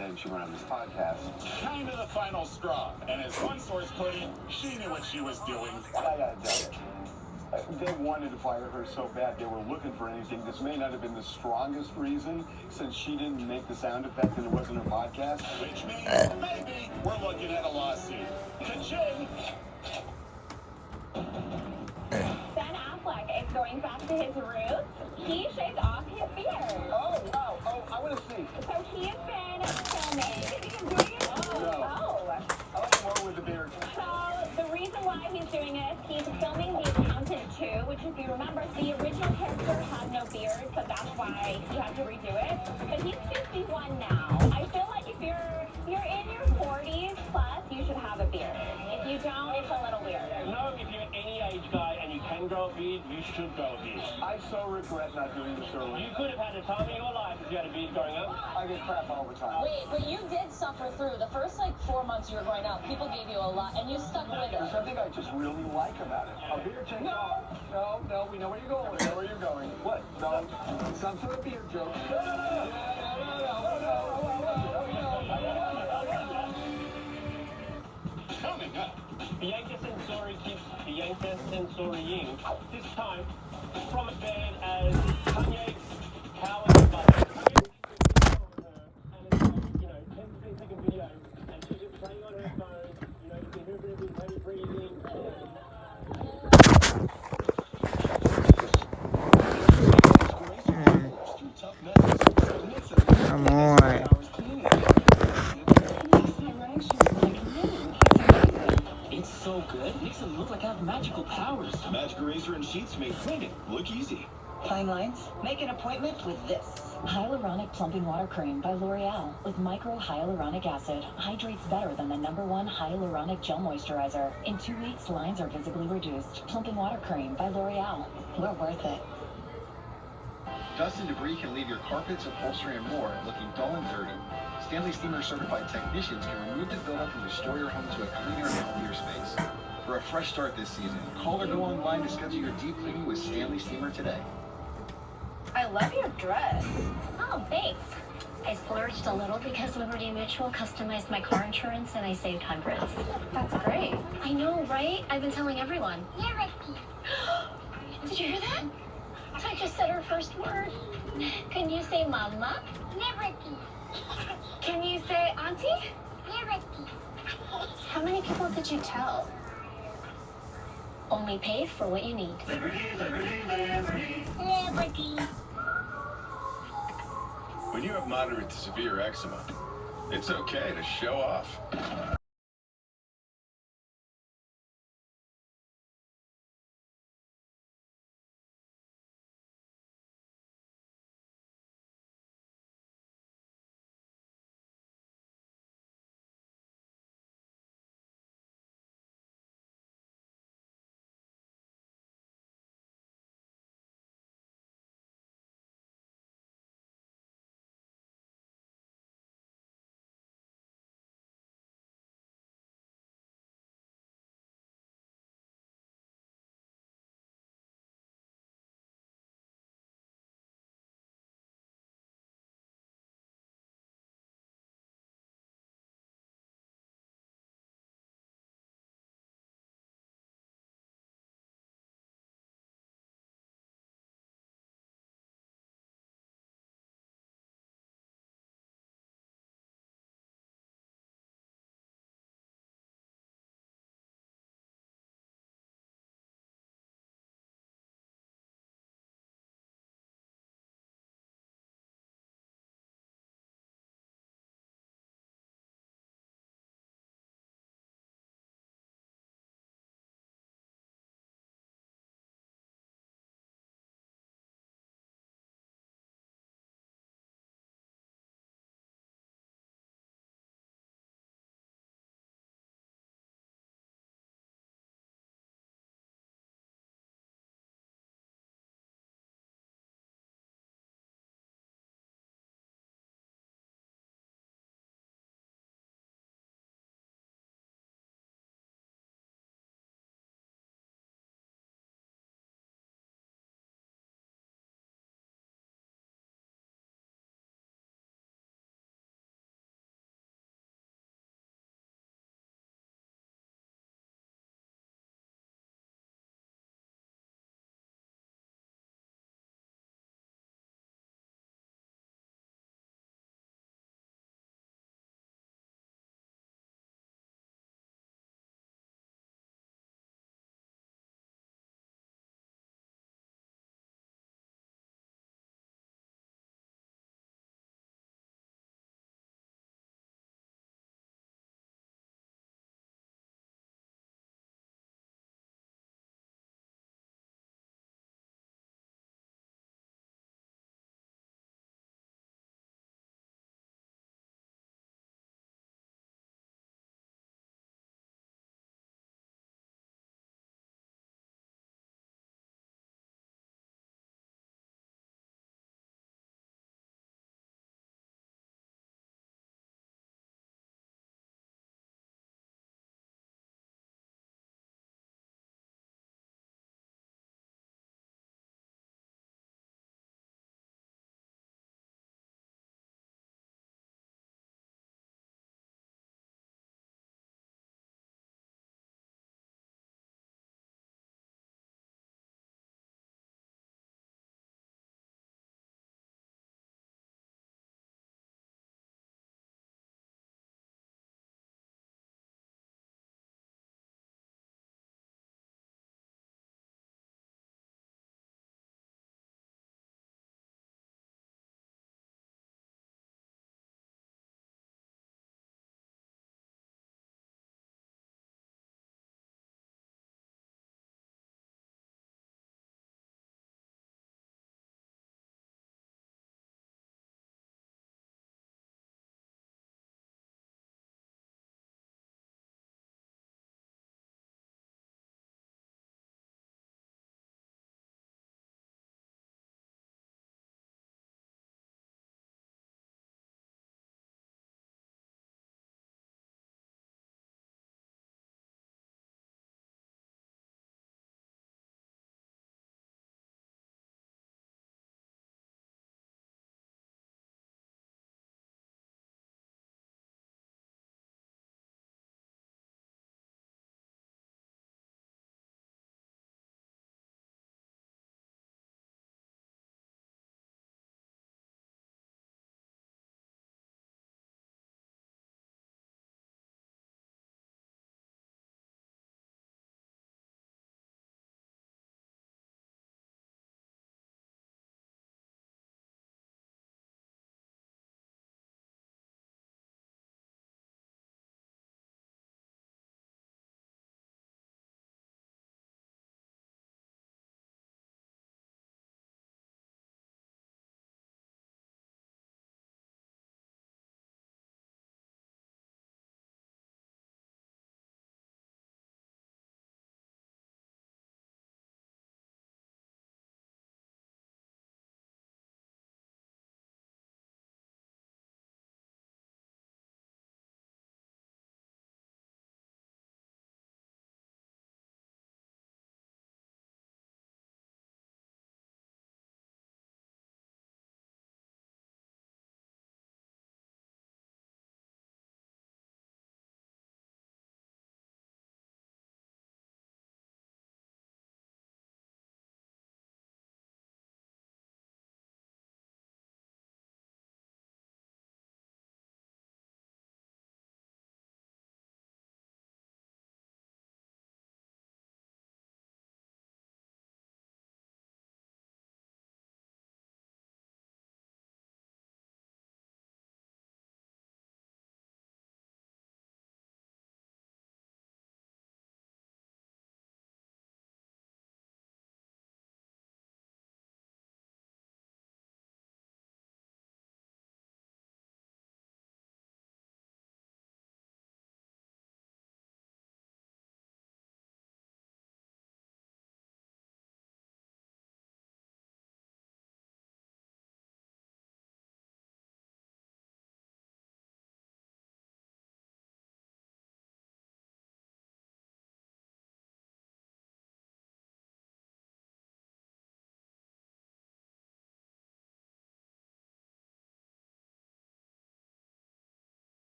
day and she went on this podcast. Kind of the final straw. And as one source put it, she knew what she was doing. I gotta tell you, they wanted to fire her so bad they were looking for anything. This may not have been the strongest reason, since she didn't make the sound effect and it wasn't her podcast. Which means maybe we're looking at a lawsuit. Ka-ching! Ben Affleck is going back to his roots. He shaved off his beard. Oh, wow. Oh, I want to see. So he has been filming. Is he doing it? No. Oh. I like more with the beard. So the reason why he's doing it, he's filming The Accountant 2, which if you remember, the original character had no beard, so that's why he had to redo it. But he's 51 now. I feel like if you're in your 40s plus, you should have a beard. If you don't, it's a little weird. No, if you're any age guy and you can grow a beard, you should grow a beard. I so regret not doing the show. You could have had the time of your life if you had a beard growing up. I get crap all the time. Wait, but you did suffer through. The first, 4 months you were growing up, people gave you a lot, and you stuck with it. There's something I just really like about it. A beard change. No, we know where you're going. We know where you're going. What? No, some sort of beard joke. Coming up. Bianca Sensori keeps Bianca Sensorying. This time, from a band as Kanye, Power, and Butter. And it's 10-15-second video, and she's just playing on her phone. You can hear a bit of his heavy breathing. Come on. It's so good. Makes it look like I have magical powers. Magic eraser and sheets make cleaning look easy. Fine lines? Make an appointment with this. Hyaluronic Plumping Water Cream by L'Oreal with micro-hyaluronic acid. Hydrates better than the #1 hyaluronic gel moisturizer. In 2 weeks, lines are visibly reduced. Plumping Water Cream by L'Oreal. We're worth it. Dust and debris can leave your carpets, upholstery, and more looking dull and dirty. Stanley Steamer certified technicians can remove the buildup and restore your home to a cleaner and healthier space. For a fresh start this season, call or go online to schedule your deep cleaning with Stanley Steamer today. I love your dress. Oh, thanks. I splurged a little because Liberty Mutual customized my car insurance and I saved hundreds. That's great. I know, right? I've been telling everyone. Liberty. Did you hear that? I just said her first word. Can you say mama? Liberty. Can you say auntie? Liberty. How many people did you tell? Only pay for what you need. Liberty, liberty, liberty. Liberty. When you have moderate to severe eczema, it's okay to show off.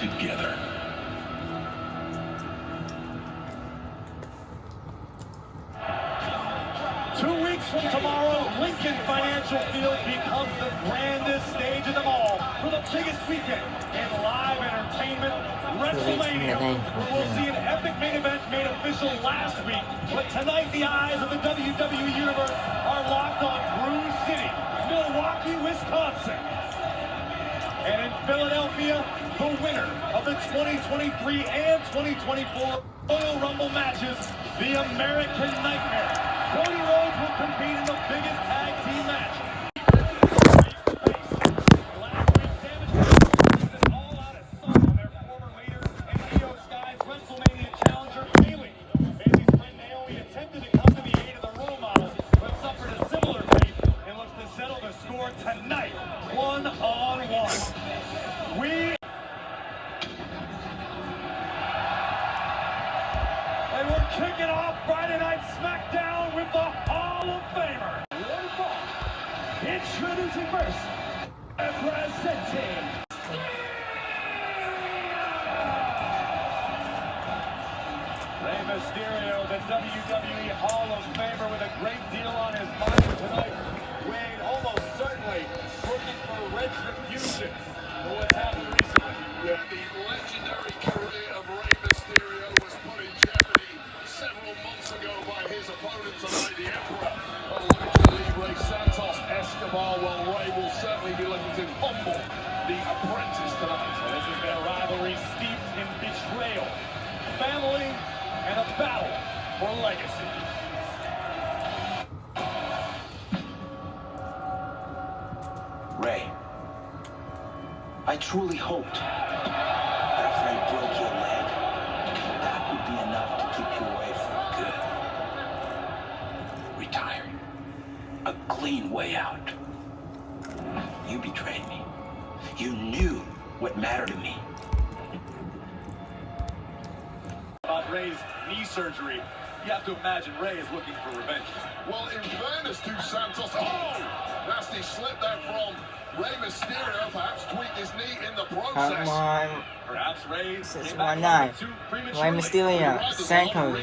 together. 2 weeks from tomorrow, Lincoln Financial Field becomes the grandest stage of them all for the biggest weekend in live entertainment, WrestleMania, where we'll see an epic main event made official last week. But tonight, the eyes of the WWE Universe are locked on Brew City, Milwaukee, Wisconsin. And in Philadelphia, the winner of the 2023 and 2024 Royal Rumble matches, the American Nightmare, Cody Rhodes, will compete in the biggest tag team match. Last week's Damage Control an all-out assault on their former leader and Io Sky's WrestleMania challenger, Bayley. Bayley's friend Naomi attempted to come to the aid of the role model, but suffered a similar fate and looks to settle the score tonight, one-on-one. And we're kicking off Friday Night SmackDown with the Hall of Famer. Introducing first, representing Rey Mysterio, the WWE Hall of Famer, with a great deal on his mind tonight. Wayne almost certainly looking for retribution for what's happened recently. The legendary career of Rey Mysterio was put in jeopardy several months ago by his opponent tonight, the Emperor of Lucha Libre, Santos Escobar. Well, Rey will certainly be looking to humble the apprentice tonight. So this has been a rivalry steeped in betrayal, family, and a battle for legacy. Rey, I truly hoped that if Rey broke your leg, that would be enough to keep you away for good. Retired. A clean way out. You betrayed me. You knew what mattered to me. About Rey's knee surgery, you have to imagine Rey is looking for revenge. Well, in fairness to Santos, nasty slip there from Rey Mysterio, perhaps tweaked his knee in the process. Perhaps Rey 619. Rey Mysterio, Santos.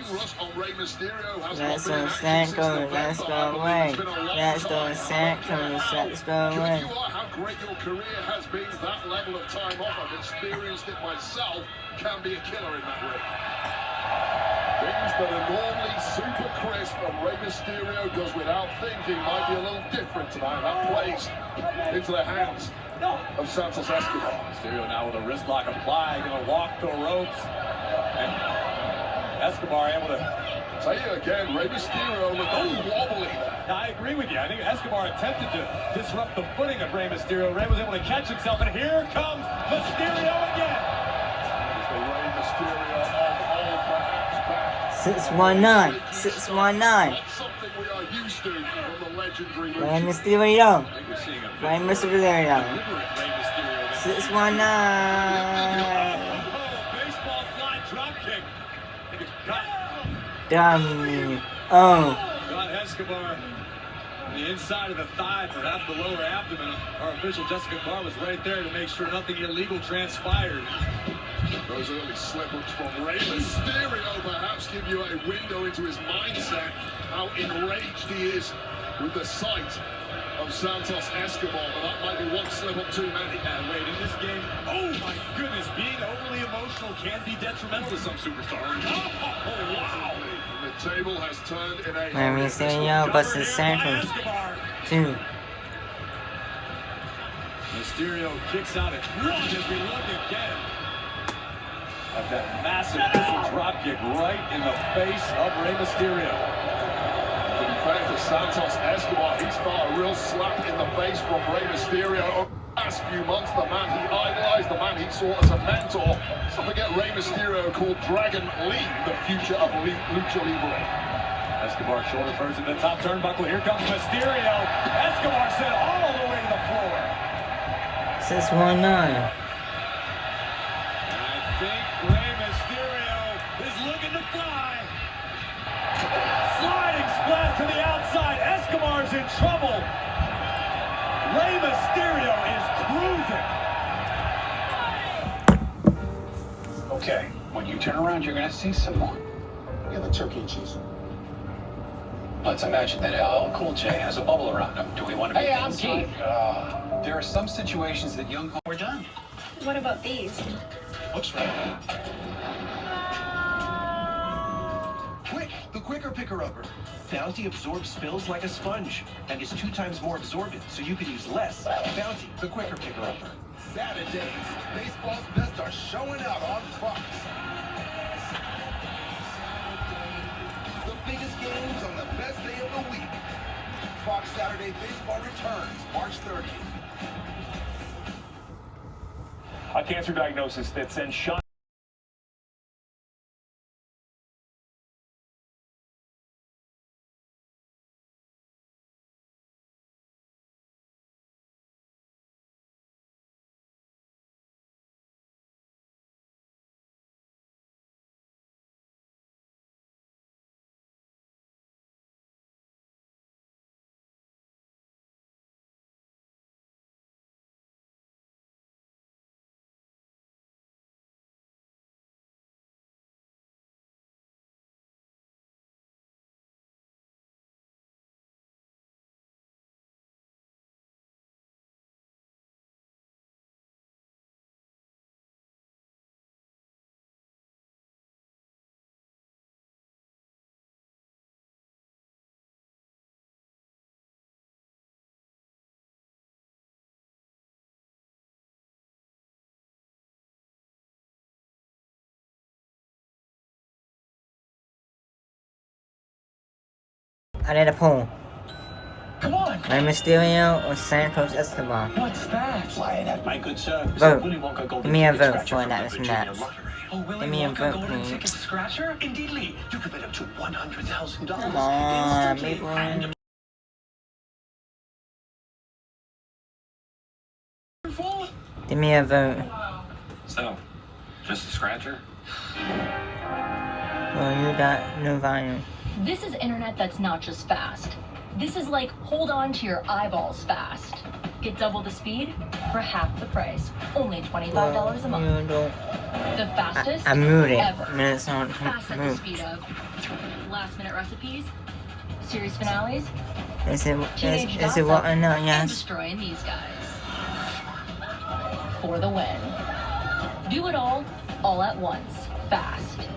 Let's go Santos, let's go Rey. Let's go Santos, let's go Rey. How great your career has been, that level of time off, I've experienced it myself, can be a killer in that ring. Things that are normally super crisp and Rey Mysterio does without thinking might be a little different tonight. That plays into the hands of Santos Escobar. Mysterio now with a wrist lock applied, going to walk the ropes. And Escobar able to... Tell you again, Rey Mysterio looked wobbly there. I agree with you. I think Escobar attempted to disrupt the footing of Rey Mysterio. Rey was able to catch himself, and here comes Mysterio again. It's the Rey Mysterio of old, perhaps back. 619, 619. That's something we are used to from the legendary Rey Mysterio. I think we're seeing a Rey Mysterio. deliberate Rey Mysterio. 619. Baseball fly drop kick. I think it's cut. Dummy. Oh. Got Escobar on the inside of the thigh, perhaps the lower abdomen. Our official Jessica Carr was right there to make sure nothing illegal transpired. Those early slip-ups from Rey Mysterio perhaps give you a window into his mindset, how enraged he is with the sight of Santos Escobar, but that might be one slip-up too many. And wait, in this game, oh my goodness, being overly emotional can be detrimental to some superstars. Oh, wow. The table has turned in a Rey Mysterio versus Santos. 2. Mysterio kicks out at 1 as we look again at that massive pistol drop kick right in the face of Rey Mysterio. In fact, for Santos Escobar, he's felt a real slap in the face from Rey Mysterio over the last few months. The man he idolized, the man he saw as a mentor. So forget Rey Mysterio called Dragon Lee the future of Lucha Libre. Escobar shoulder first in the top turnbuckle. Here comes Mysterio. Escobar sent all the way to the floor. 619. I think Rey Mysterio is looking to fly. Sliding splash to the outside. Escobar's in trouble. Rey Mysterio is cruising. Okay, when you turn around, you're gonna see some more. Yeah, the turkey and cheese. Let's imagine that LL Cool J has a bubble around him. Do we want to be I'm Keith. There are some situations that young... We're done. What about these? Looks right. Quick, the quicker picker-upper. Bounty absorbs spills like a sponge and is 2 times more absorbent, so you can use less. Bounty, the quicker picker-upper. Saturdays, baseball's best are showing out on Fox. The biggest games on the best day of the week. Fox Saturday Baseball returns March 30th. A cancer diagnosis that sends shock. I did a poll. Come on. Rey Mysterio or Santos Escobar? What's that? Flying at my good sir. Vote. Willy Wonka Golden Give me a Ticket vote Scratcher for from that the this Virginia match. Lottery. Give me a vote, Golden please. Ticket Scratcher? Indeedly. You could bet up to $100,000. Come on, instantly. people. And Give me a vote. so, just a scratcher? Well, you got no value. This is internet that's not just fast. This is like hold on to your eyeballs fast. Get double the speed for half the price. Only $25 a month. You don't. The fastest I moved it. ever. Minutes on Fast at the move. speed of last minute recipes, series finales, Is it teenage is it what or not? and Yes. destroying these guys. For the win. Do it all at once. Fast.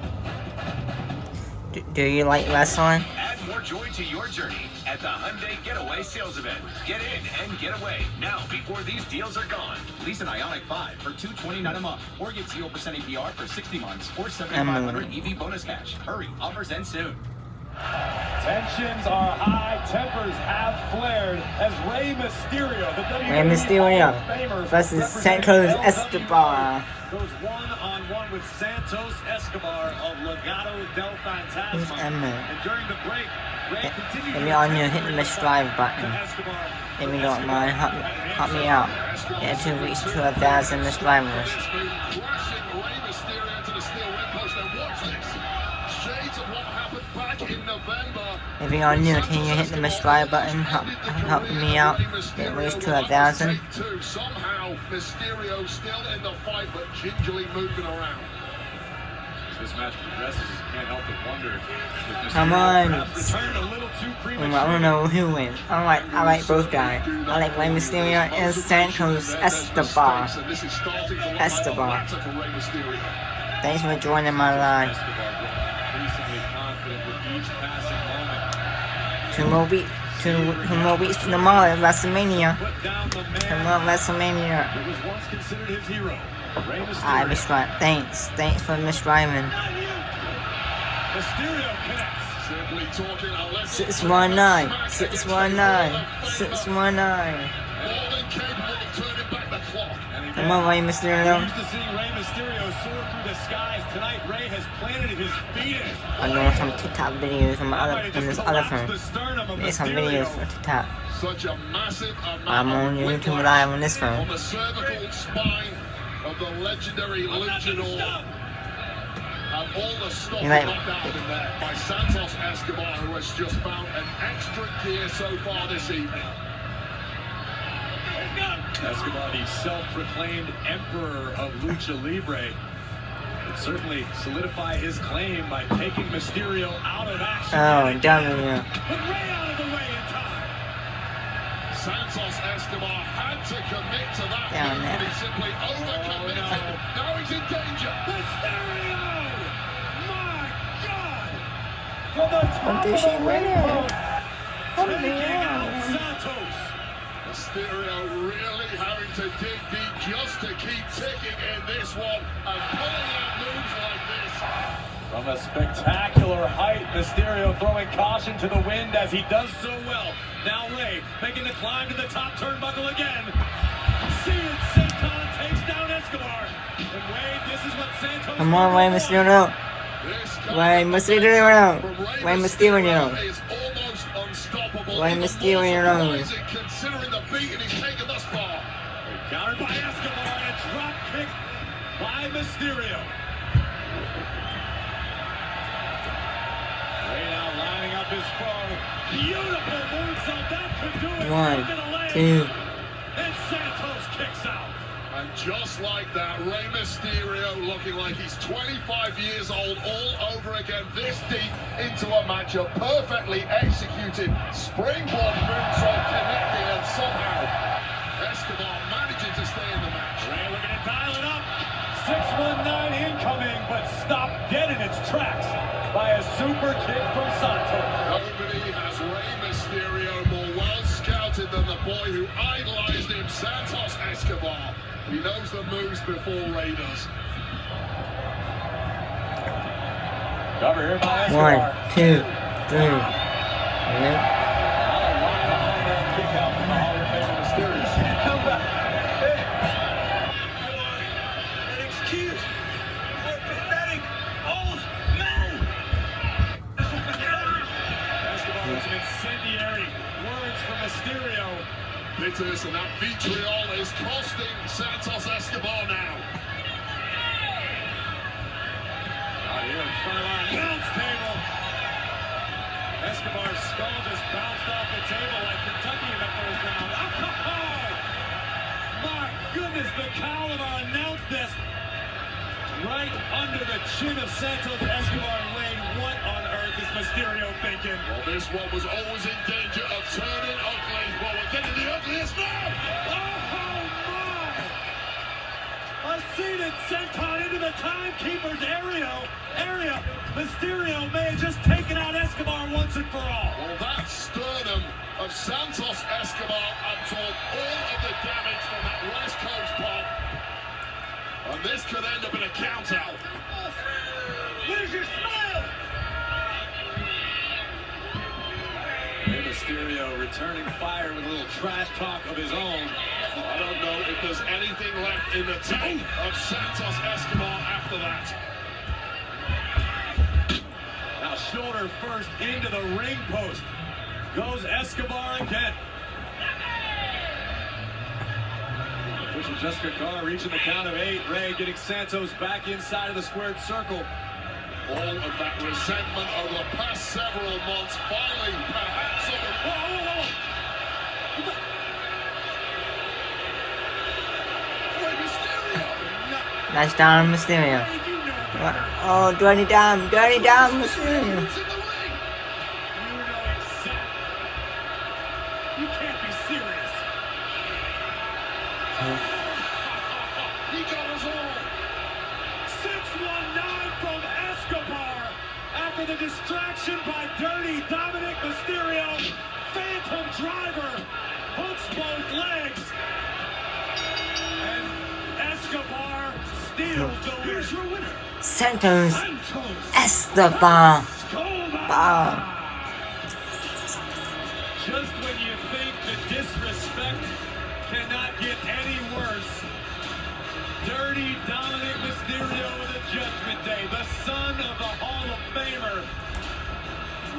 Do you like wrestling? Add more joy to your journey at the Hyundai Getaway Sales Event. Get in and get away now before these deals are gone. Lease an Ioniq 5 for $229 a month, or get 0% APR for 60 months, or $7,500 EV bonus cash. Hurry, offers end soon. Tensions are high, tempers have flared as Rey Mysterio, the Rey Mysterio versus Santos Escobar. goes one-on-one with Santos Escobar of Legado del Fantasma. And during the break, Rey continued If you're on your hit the strive button, if you don't mind, help me out. Get 2 weeks to 1,000 subscribers. If you're on new, can you hit the subscribe button? Help me out. Get raised to 1,000. Somehow Mysterio still in the fight, but gingerly moving around. This match progresses, can't help but wonder if Come on. returned a little too premature. I don't know who wins. I like both guys. I like Rey Mysterio and Santos Escobar. Escobar. Thanks for joining my live. Two more weeks to tomorrow, WrestleMania. Tomorrow, WrestleMania. I misdrive. Thanks for misdriving. 619. 619. 619. Come on, Rey Mysterio. I'm doing some TikTok videos on this other phone. There's some videos for TikTok. I'm on YouTube Live on this phone. On the cervical spine of the legendary luchador. And all the stuff knocked out in there by Santos Escobar, who has just found an extra gear so far this evening. Escobar, the self-proclaimed emperor of Lucha Libre. would certainly solidify his claim by taking Mysterio out of action. Oh, damn it. But Rey out of the way in time. Santos Escobar had to commit to that, but he simply overcommitted. Oh, no. Now he's in danger. Mysterio! My God! From the top did of she the win ring it? post, Oh, taking man. out Santos. Mysterio really having to dig deep just to keep ticking in this one and pulling out moves like this. From a spectacular height, Mysterio throwing caution to the wind as he does so well. Now Rey making the climb to the top turnbuckle again. See it, Senton takes down Escobar. And Wade, this is what Santos... Come on, Rey Mysterio. Rey Mysterio. Rey Mysterio. Is almost unstoppable. Rey Mysterio. Considering the beating he's taken thus far. Countered by Escobar and a drop kick by Mysterio. Rey now lining up his foe. Beautiful moonsault, that could do it. 1, 2. And Santos kicks out. And just like that, Rey Mysterio looking like he's 25 years old all over again, this deep into a match. A perfectly executed springboard moonsault connecting, and somehow Escobar managing to stay in the match. Rey looking to dial it up. 619 incoming, but stopped dead in its tracks by a super kick from Santos. Nobody has Rey Mysterio more well scouted than the boy who idolized him, Santos Escobar. He knows the moves before Rey does. Cover here by Escobar. 1, 2, 3. Yep. Kick out from the Hall of Fame Mysterio. Come back. An excuse for pathetic old man. Escobar with some incendiary words from Mysterio. Bitterness and that vitriol is costing Santos Escobar now. Out here in front of our announce table. Escobar's skull just bounced off the table like Kentucky in the first round. Oh, my goodness, the cowl of our announce desk right under the chin of Santos Escobar. And Wade, what on earth is Mysterio thinking? Well, this one was always in danger of turning ugly. Well, we're getting the ugliest now. Oh, my! A seated senton into the timekeeper's area. Mysterio may have just taken out Escobar once and for all. Well, that sternum of Santos Escobar absorbed all of the damage from that West Coast pop. And this could end up in a count-out. Where's your smile? Mysterio returning fire with a little trash talk of his own. I don't know if there's anything left in the tank of Santos Escobar after that. Now shoulder first into the ring post. Goes Escobar again. Pushing Jessica Carr, reaching the count of 8. Rey getting Santos back inside of the squared circle. All of that resentment over the past several months finally perhaps on the... That's down Mysterio. What? Oh, dirty down Mysterio. You can't be serious. He got us all. 619 from Escobar. After the distraction by Dirty Dominic Mysterio. Phantom driver. Hooks both legs. And Escobar steals the win. Here's your winner. Santos Escobar. Just when you think the disrespect cannot get any worse, Dirty Dominic Mysterio in the Judgment Day, the son of the Hall of Famer,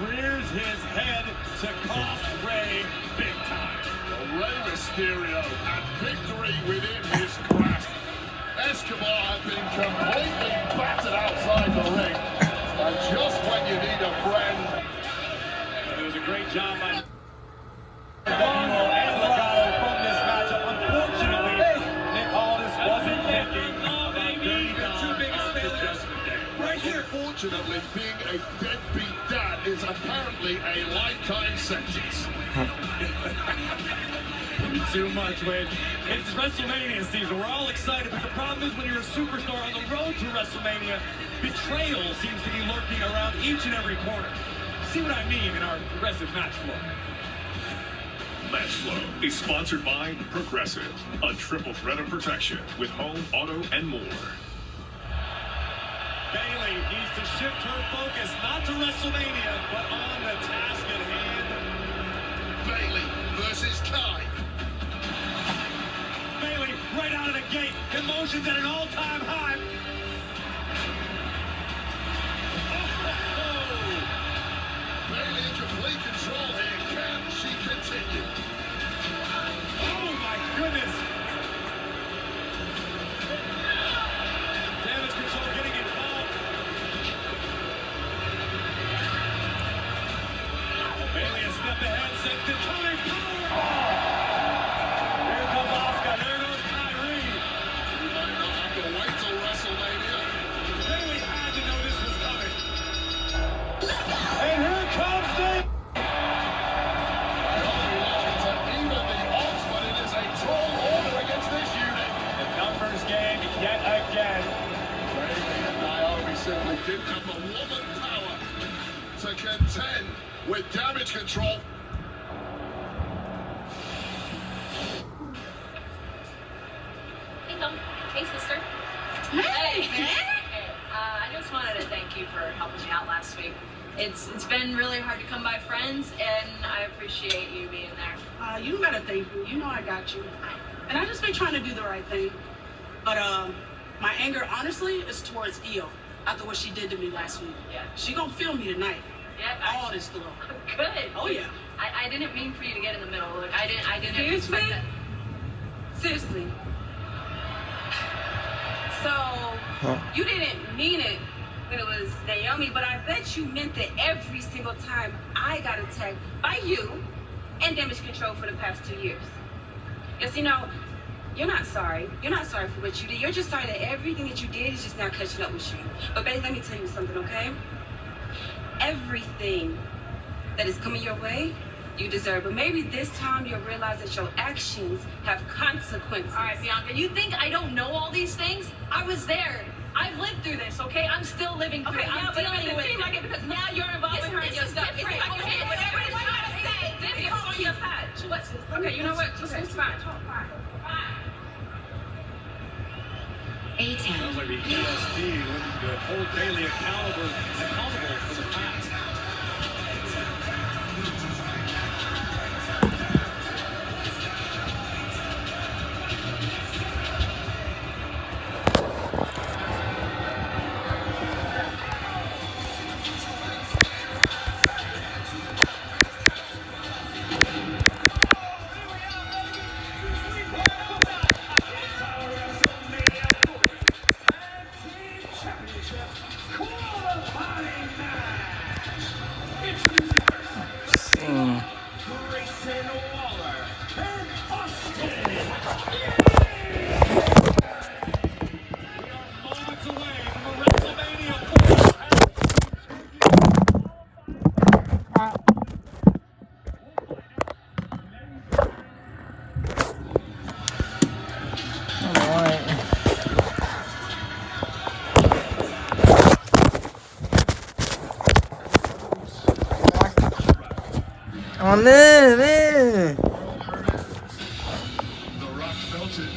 rears his head to cost Rey big time. Well, Rey Mysterio had victory within his grasp. Escobar had been completely battered outside the ring. And just when you need a friend... It was a great job by and Legado from this matchup. Unfortunately, Nick Aldis wasn't thinking about Dirty Dom. Unfortunately, being a deadbeat dad is apparently a lifetime sentence. Too much, Wade. It's WrestleMania season. We're all excited, but the problem is when you're a superstar on the road to WrestleMania, betrayal seems to be lurking around each and every corner. See what I mean in our Progressive Match Flow. Match Flow is sponsored by Progressive, a triple threat of protection with home, auto, and more. Bayley needs to shift her focus not to WrestleMania, but on the task at hand. Bayley versus Kai. Bayley right out of the gate, emotions at an all-time high. Bayley in complete control here. Can she continue? Oh my goodness! Damage control getting involved. Bayley a step ahead, sends the time power. Here comes Asuka. There goes Kyrie. We might not have to wait till WrestleMania. Bayley had to know this was coming. And here comes the... Game yet again. Bayley and Naomi simply didn't have the woman power to contend with damage control. Hey, Tom. Hey, sister. Hey, man. I just wanted to thank you for helping me out last week. It's been really hard to come by friends, and I appreciate you being there. You gotta thank me. You know I got you. And I just been trying to do the right thing. But my anger, honestly, is towards Io after what she did to me last week. Yeah. She gonna feel me tonight. Yeah. All this glow. Good. Oh yeah. I didn't mean for you to get in the middle. Look, I didn't Seriously? expect that. Seriously. So you didn't mean it when it was Naomi, but I bet you meant that every single time I got attacked by you and damage control for the past 2 years. Yes, you know, you're not sorry. You're not sorry for what you did. You're just sorry that everything that you did is just now catching up with you. But babe, let me tell you something, okay? Everything that is coming your way, you deserve. But maybe this time you'll realize that your actions have consequences. All right, Bianca, you think I don't know all these things? I was there. I've lived through this, okay? I'm still living through it. I'm dealing with it. Like it because now you're involved with her in your stuff. Different. It's like, Okay, whatever everybody's you trying to say. This is on your side. Okay, you know what? Okay, it's fine. Sounds like the ESP looking to hold Bayley accountable for the past. On the Rock felt it.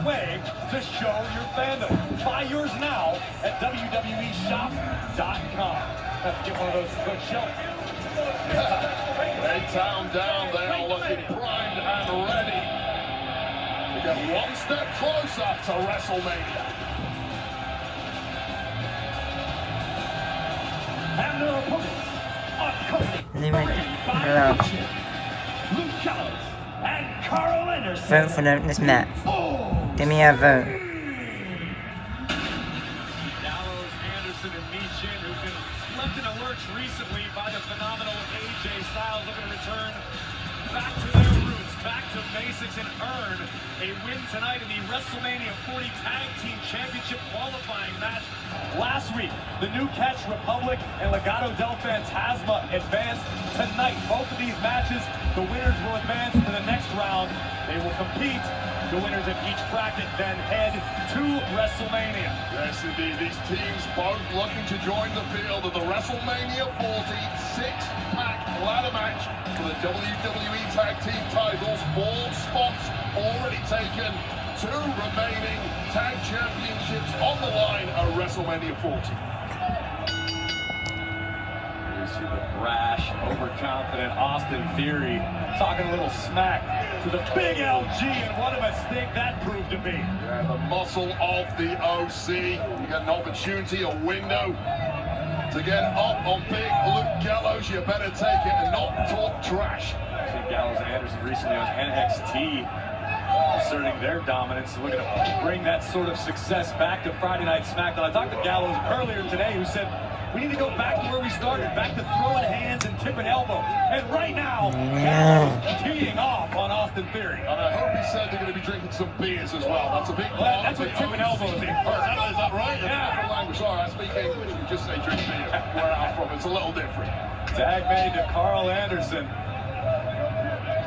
way to show your fandom. Buy yours now at WWEshop.com. Have to get one of those good shelves. A-Town down there looking primed and ready to get one step closer to WrestleMania. And their opponents are currently Hello. Luke Gallows and Carl Anderson. Vote for this match. Give me a vote. Gallows, Anderson, and Michin, who've been left in a lurch recently by the phenomenal AJ Styles, looking to return back to their roots, back to basics, and earn a win tonight in the WrestleMania 40 Tag Team Championship qualifying match. Last week, the New Catch Republic and Legado del Fantasma advanced tonight. Both of these matches, the winners will advance to the next round. They will compete. The winners of each bracket then head to WrestleMania. Yes, indeed. These teams both looking to join the field of the WrestleMania 40 six-pack ladder match for the WWE Tag Team titles. 4 spots already taken. 2 remaining tag championships on the line at WrestleMania 40. You see the brash, overconfident Austin Theory talking a little smack to the big LG, and what a mistake that proved to be. Yeah, the muscle of the OC. You get an opportunity, a window to get up on big Luke Gallows. You better take it and not talk trash. I think Gallows and Anderson recently on NXT asserting their dominance, looking to bring that sort of success back to Friday Night SmackDown. I talked to Gallows earlier today, who said we need to go back to where we started, back to throwing hands and tipping elbows. And right now, Gallows teeing off on Austin Theory. And I hope he said they're going to be drinking some beers as well. That's a big part. That's what tipping elbows is. Is that right? Yeah. Language. Sorry, I speak English. You just say drink beer. Where I'm from, it's a little different. Tag made to Carl Anderson.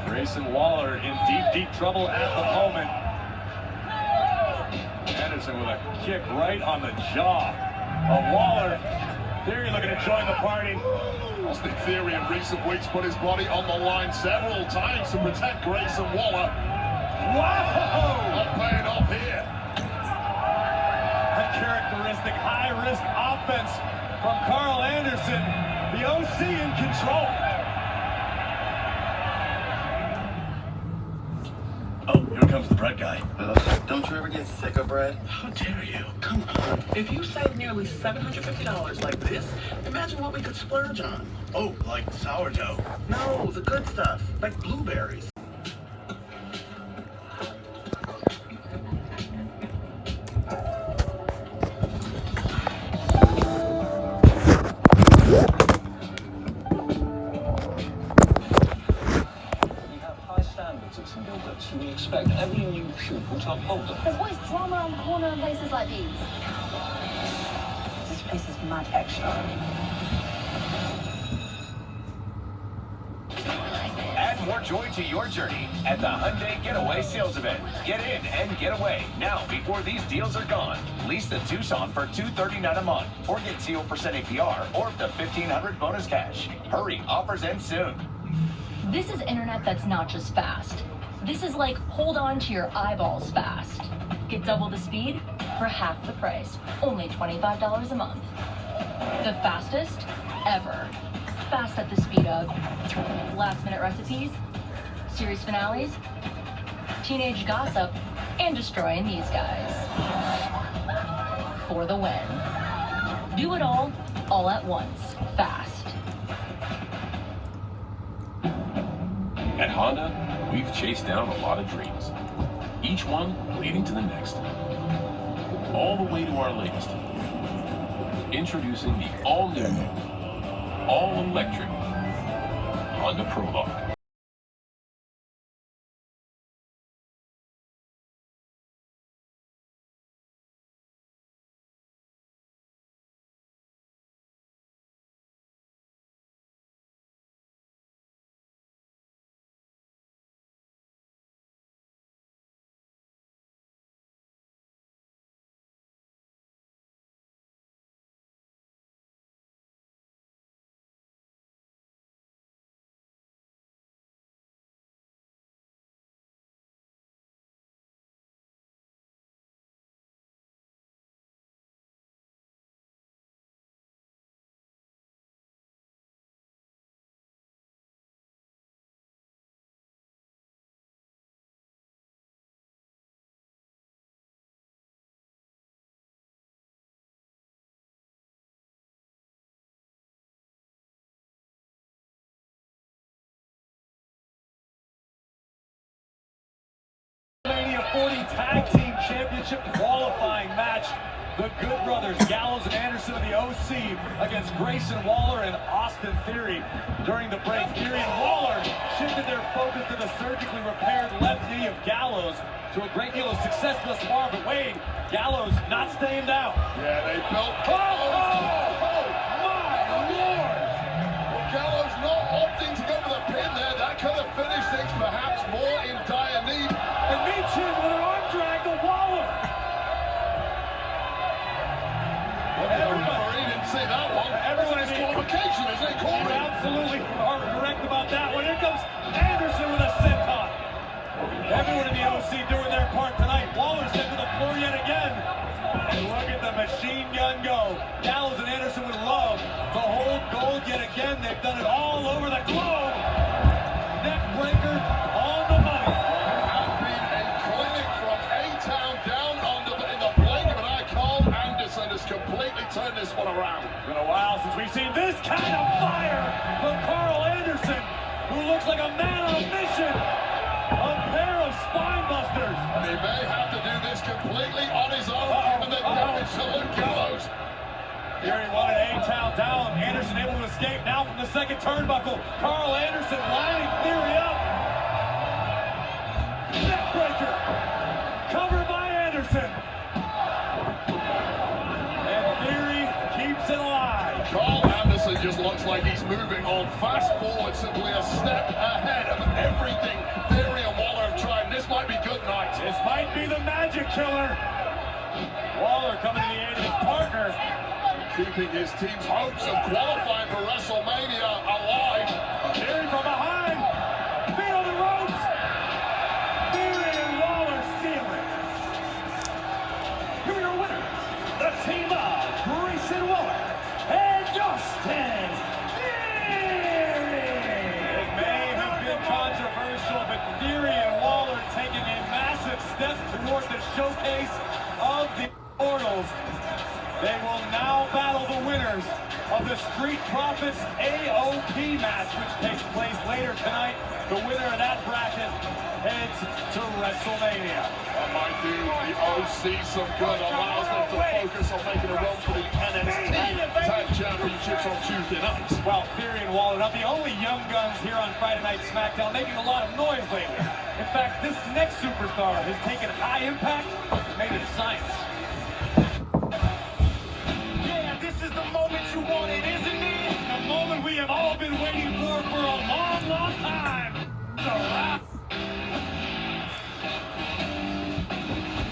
Grayson Waller in deep trouble at the moment. Anderson with a kick right on the jaw of Waller. Theory looking to join the party. Austin Theory in recent weeks put his body on the line several times to protect Grayson Waller. Wow! Not paying off here. A characteristic high-risk offense from Carl Anderson. The OC in control. Oh, here comes the bread guy. Don't you ever get sick of bread? How dare you? Come on. If you save nearly $750 like this, imagine what we could splurge on. Oh, like sourdough. No, the good stuff, like blueberries. We expect every new pupil to uphold them. There's always drama around the corner in places like these. This place is mad extra. Add more joy to your journey at the Hyundai Getaway Sales Event. Get in and get away now before these deals are gone. Lease the Tucson for $239 a month or get 0% APR or up to $1,500 bonus cash. Hurry, offers end soon. This is internet that's not just fast. This is like hold on to your eyeballs fast. Get double the speed for half the price. Only $25 a month. The fastest ever. Fast at the speed of last minute recipes, series finales, teenage gossip, and destroying these guys. For the win. Do it all at once. Fast. At Honda, we've chased down a lot of dreams, each one leading to the next. All the way to our latest. Introducing the all-new, all-electric Honda Prologue. for the Tag Team Championship qualifying match. The Good Brothers, Gallows and Anderson of the OC against Grayson Waller and Austin Theory. During the break, Theory and Waller shifted their focus to the surgically repaired left knee of Gallows to a great deal of success thus far, but Wade, Gallows not staying down. Yeah, they built my Lord! Well, Gallows not opting to go for the pin there. That could have finished things, perhaps more in dire need. And Meechin with an arm drag to Waller. Everybody didn't see that one. Everyone's disqualification, isn't it, Corey? You absolutely are correct about that one. Here comes Anderson with a senton. Everyone in the OC doing their part tonight. Waller sent to the floor yet again. And look at the machine gun go. Gallows and Anderson would love to hold gold yet again. They've done it all over the globe. Neck breaker on the money. There has been a clinic from A-Town down under in the blink of an eye. Carl Anderson has completely turned this one around. It's been a while since we've seen this kind of fire from Carl Anderson, who looks like a man on a mission. A pair of spine busters. And he may have to do this completely on his own, given the damage to Luke Gallows. Theory wanted A-Town down. Anderson able to escape now from the second turnbuckle. Carl Anderson lining Theory up. Neckbreaker. Covered by Anderson. And Theory keeps it alive. Carl Anderson just looks like he's moving on fast forward, simply a step ahead of everything Theory and Waller have tried. This might be good night. This might be the magic killer. Waller coming to the aid of his partner. Keeping his team's hopes of qualifying for WrestleMania alive. Theory from behind. Feet on the ropes. Theory and Waller seal it. Here are your winners. The team of Grayson Waller and Justin Theory. It may have been controversial, but Theory and Waller taking a massive step toward the showcase of the Immortals. They will now battle the winners of the Street Profits AOP match, which takes place later tonight. The winner of that bracket heads to WrestleMania. That might do the OC some good. Allows them to focus on making a run for the NXT Tag Championships on Tuesday nights. Well, Theory and Waller, not the only young guns here on Friday Night SmackDown, making a lot of noise lately. In fact, this next superstar has taken high impact and made it science. You wanted, isn't it? The moment we have all been waiting for a long, long time. It's a wrap.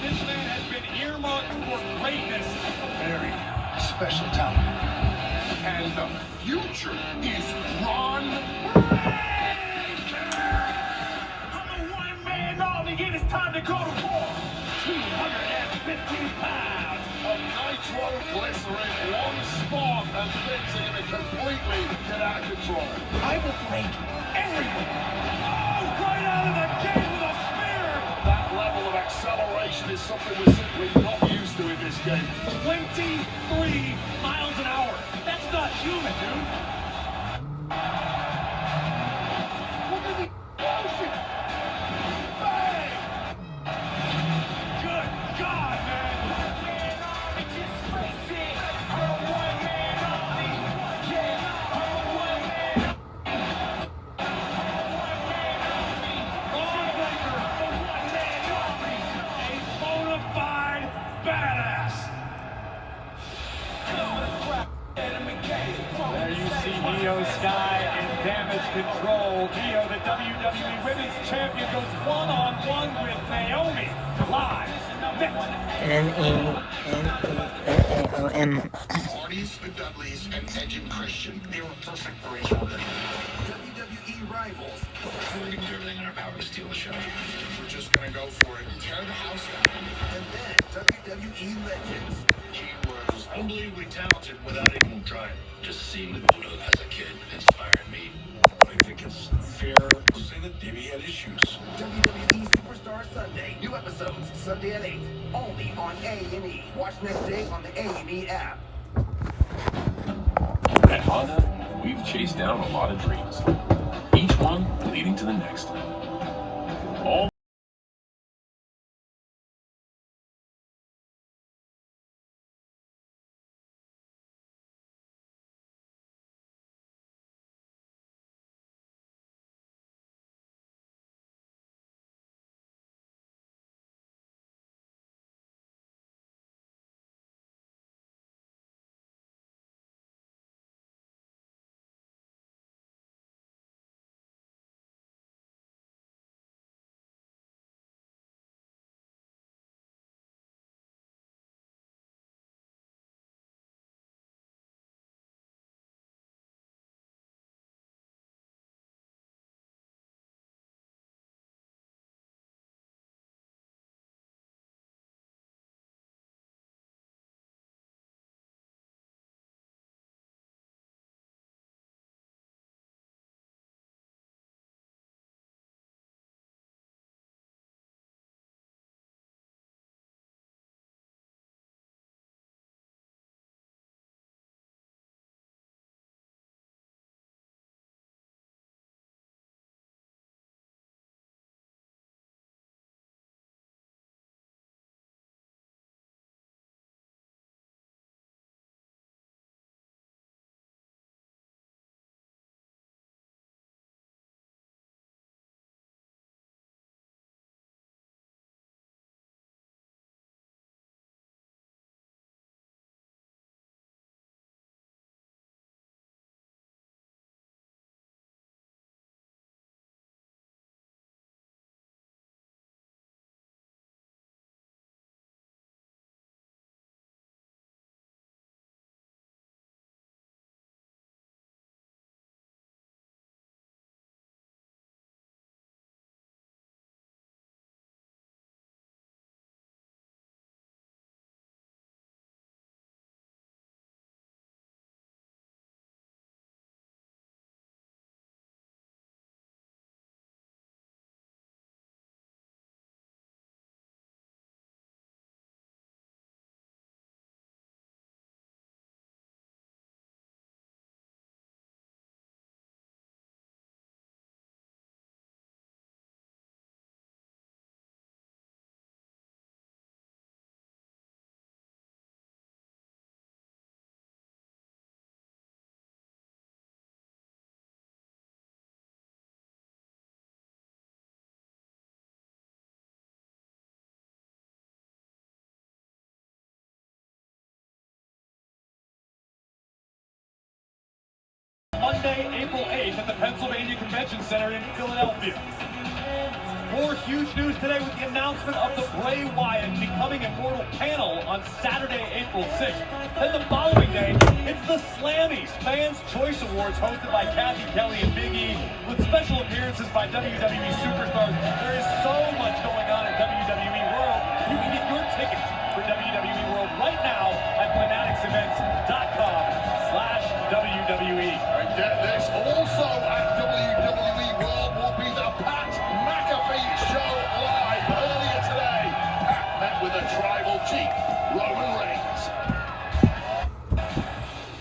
This man has been earmarked for greatness. Very special talent. And the future is Ron. I'm a one-man army. It is time to go to war. 215 pounds of nitroglycerin, one spark, and things are going to completely get out of control. I will break everyone. Oh, right out of the gate with a spear. That level of acceleration is something we're simply not used to in this game. 23 miles an hour. That's not human, dude. Look at the ocean. Bang! Good God, man. Sky and Damage Control. Io, the WWE Women's Champion, goes one-on-one with Naomi. Live. N-E-N-E-A-O-M. Hardys, the Dudleys, and Edge and Christian. They were perfect for each other. WWE rivals. We're going to do everything in our power to steal the show. We're just going to go for it. Tear the house down. And then WWE legends. He was unbelievably talented without even trying. Just seeing Odo as a kid inspired me. I think it's fair to say that maybe he had issues. WWE Superstar Sunday. New episodes Sunday at 8. Only on A&E. Watch next day on the A&E app. At Honda, we've chased down a lot of dreams. Each one leading to the next. All Convention Center in Philadelphia. More huge news today with the announcement of the Bray Wyatt Becoming Immortal panel on Saturday, April 6th. Then the following day, it's the Slammies Fans' Choice Awards hosted by Kathy Kelly and Big E, with special appearances by WWE superstars. There is so much going on in WWE World. You can get your tickets for WWE World right now at fanaticsevents.com/WWE. And get this, also at WWE World will be the Pat McAfee Show live earlier today. Pat met with a tribal chief, Roman Reigns.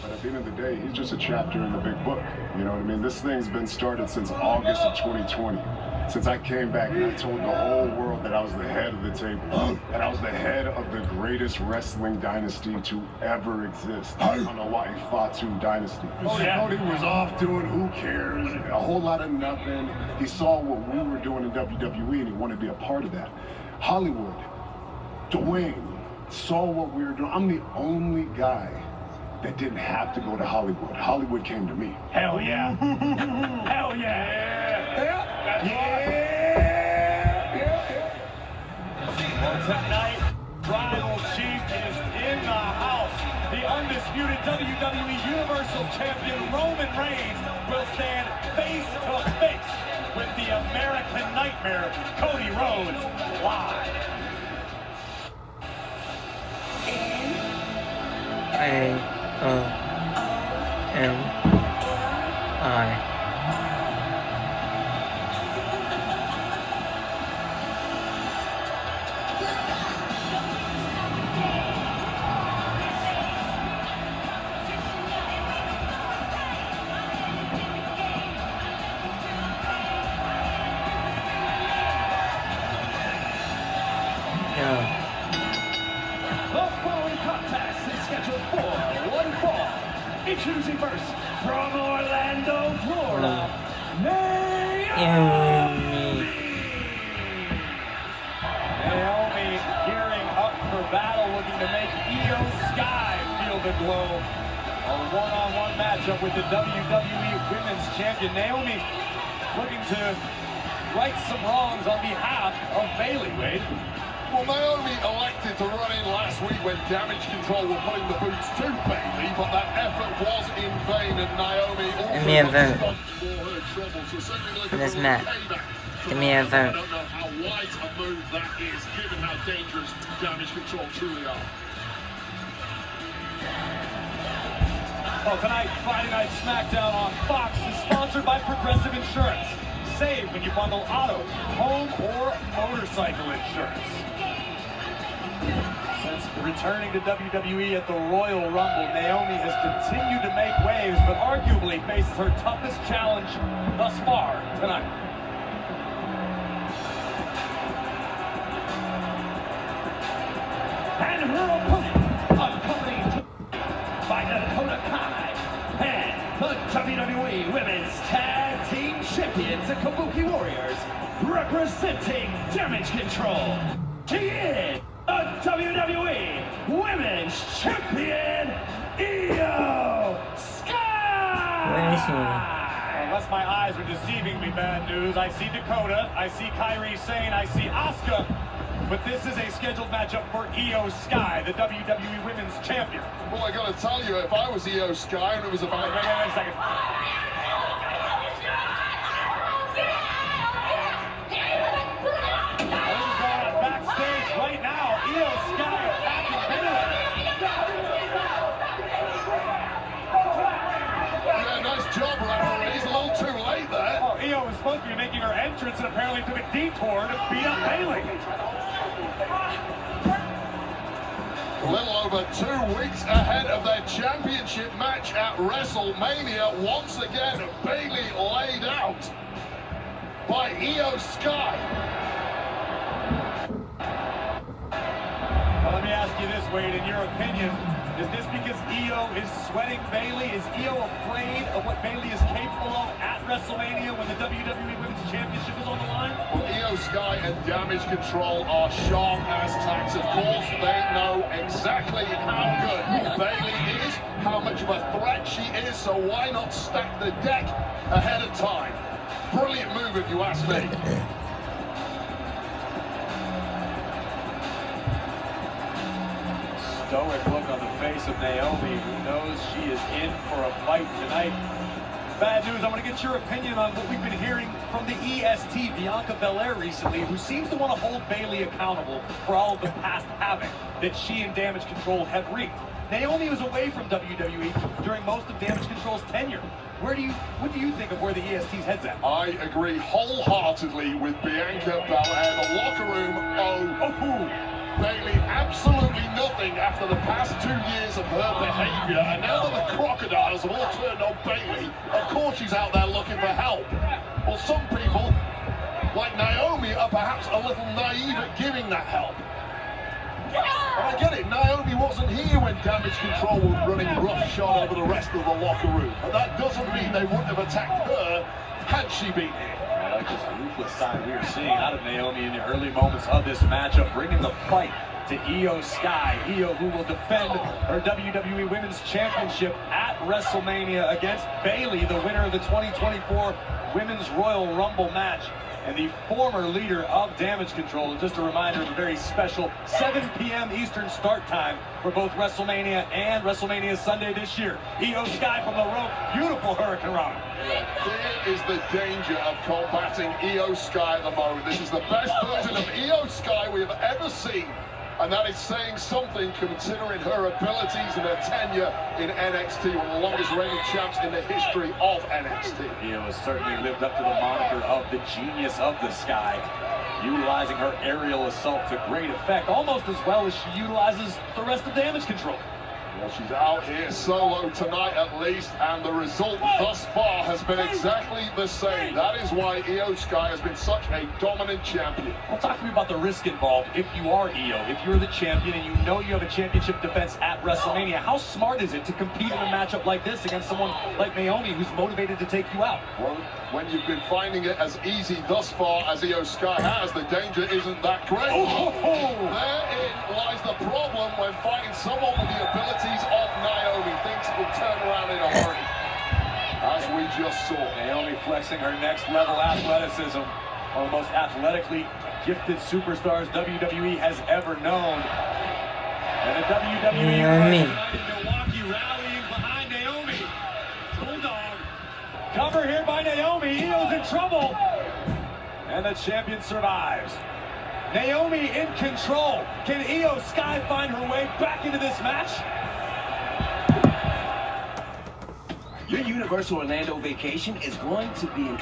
But at the end of the day, he's just a chapter in the big book. You know what I mean? This thing's been started since August of 2020. Since I came back and I told the whole world that I was the head of the table, that I was the head of the greatest wrestling dynasty to ever exist. I don't know why he fought two dynasties. Cody was off doing who cares, a whole lot of nothing. He saw what we were doing in WWE and he wanted to be a part of that. Hollywood, Dwayne, saw what we were doing. I'm the only guy that didn't have to go to Hollywood. Hollywood came to me. Hell yeah. Hell yeah. Well, tonight, Tribal Chief is in the house. The undisputed WWE Universal Champion Roman Reigns will stand face to face with the American Nightmare, Cody Rhodes, live. A-O-M-I. Introducing first, from Orlando, Florida, Naomi gearing up for battle, looking to make Io Sky feel the glow. A one-on-one matchup with the WWE Women's Champion. Naomi looking to right some wrongs on behalf of Bayley, Wade. Well, Naomi elected to run in last week when Damage Control were putting the boots to Bayley, but that effort was in vain, and Naomi also Give me a vote for her trouble. So certainly for this match. Give me a vote. I don't know how wise a move that is, given how dangerous Damage Control truly are. Well, tonight, Friday Night SmackDown on Fox is sponsored by Progressive Insurance. Save when you bundle auto, home, or motorcycle insurance. Since returning to WWE at the Royal Rumble, Naomi has continued to make waves, but arguably faces her toughest challenge thus far tonight. And her opponent, accompanied by Dakota Kai and the WWE Women's Tag Team Champions, the Kabuki Warriors, representing Damage Control. She is the WWE Women's Champion, Io Sky! Unless my eyes are deceiving me, bad news. I see Dakota, I see Kairi Sane, I see Asuka. But this is a scheduled matchup for Io Sky, the WWE Women's Champion. Well, I gotta tell you, if I was Io Sky and it was about... Wait a second. Backstage right now, Io Sky attacking Bayley. Yeah, nice job, referee. He's a little too late there. Oh, Io was supposed to be making her entrance and apparently took a detour to beat up Bayley. A little over 2 weeks ahead of their championship match at WrestleMania. Once again, Bayley laid out by Io Sky. Well, let me ask you this, Wade, in your opinion, is this because Io is sweating Bayley? Is Io afraid of what Bayley is capable of at WrestleMania when the WWE Women's Championship is on the line? Well, Io Sky and Damage Control are sharp as tacks. Of course, they know exactly how good Bayley is, how much of a threat she is, so why not stack the deck ahead of time? Brilliant move, if you ask me. Stoic look on the face of Naomi, who knows she is in for a fight tonight. Bad news, I'm going to get your opinion on what we've been hearing from the EST, Bianca Belair, recently, who seems to want to hold Bayley accountable for all of the past havoc that she and Damage Control have wreaked. Naomi was away from WWE during most of Damage Control's tenure. What do you think of where the EST's head's at? I agree wholeheartedly with Bianca Belair. The locker room, Bayley absolutely nothing after the past 2 years of her behavior, and now that the crocodiles have all turned on Bayley, of course she's out there looking for help. Well, some people, like Naomi, are perhaps a little naive at giving that help. And I get it, Naomi wasn't here when Damage Control were running roughshod over the rest of the locker room, but that doesn't mean they wouldn't have attacked her had she been here. I like this ruthless side we are seeing out of Naomi in the early moments of this matchup, bringing the fight to Io Sky. Io, who will defend her WWE Women's Championship at WrestleMania against Bayley, the winner of the 2024 Women's Royal Rumble match, and the former leader of Damage Control. And just a reminder of a very special 7 p.m. Eastern start time for both WrestleMania and WrestleMania Sunday this year. Io Sky from the rope, beautiful Hurricane Rana. Here is the danger of combating Io Sky at the moment. This is the best version of Io Sky we have ever seen. And that is saying something considering her abilities and her tenure in NXT, one of the longest reigning champs in the history of NXT. Io has certainly lived up to the moniker of the genius of the Sky, utilizing her aerial assault to great effect, almost as well as she utilizes the rest of Damage Control. Well, she's out here solo tonight at least, and the result thus far has been exactly the same. That is why Io Sky has been such a dominant champion. Well, talk to me about the risk involved if you are Io. If you're the champion and you know you have a championship defense at WrestleMania, how smart is it to compete in a matchup like this against someone like Naomi who's motivated to take you out? Well, when you've been finding it as easy thus far as Io Sky has, the danger isn't that great. Therein lies the problem when fighting someone with the abilities of Naomi. Things will turn around in a hurry, as we just saw. Naomi flexing her next level athleticism, one of the most athletically gifted superstars WWE has ever known. And the WWE in Milwaukee rallying behind Naomi. Bulldog. Cover here by Naomi. Io's in trouble. And the champion survives. Naomi in control. Can Io Sky find her way back into this match? Your Universal Orlando vacation is going to be an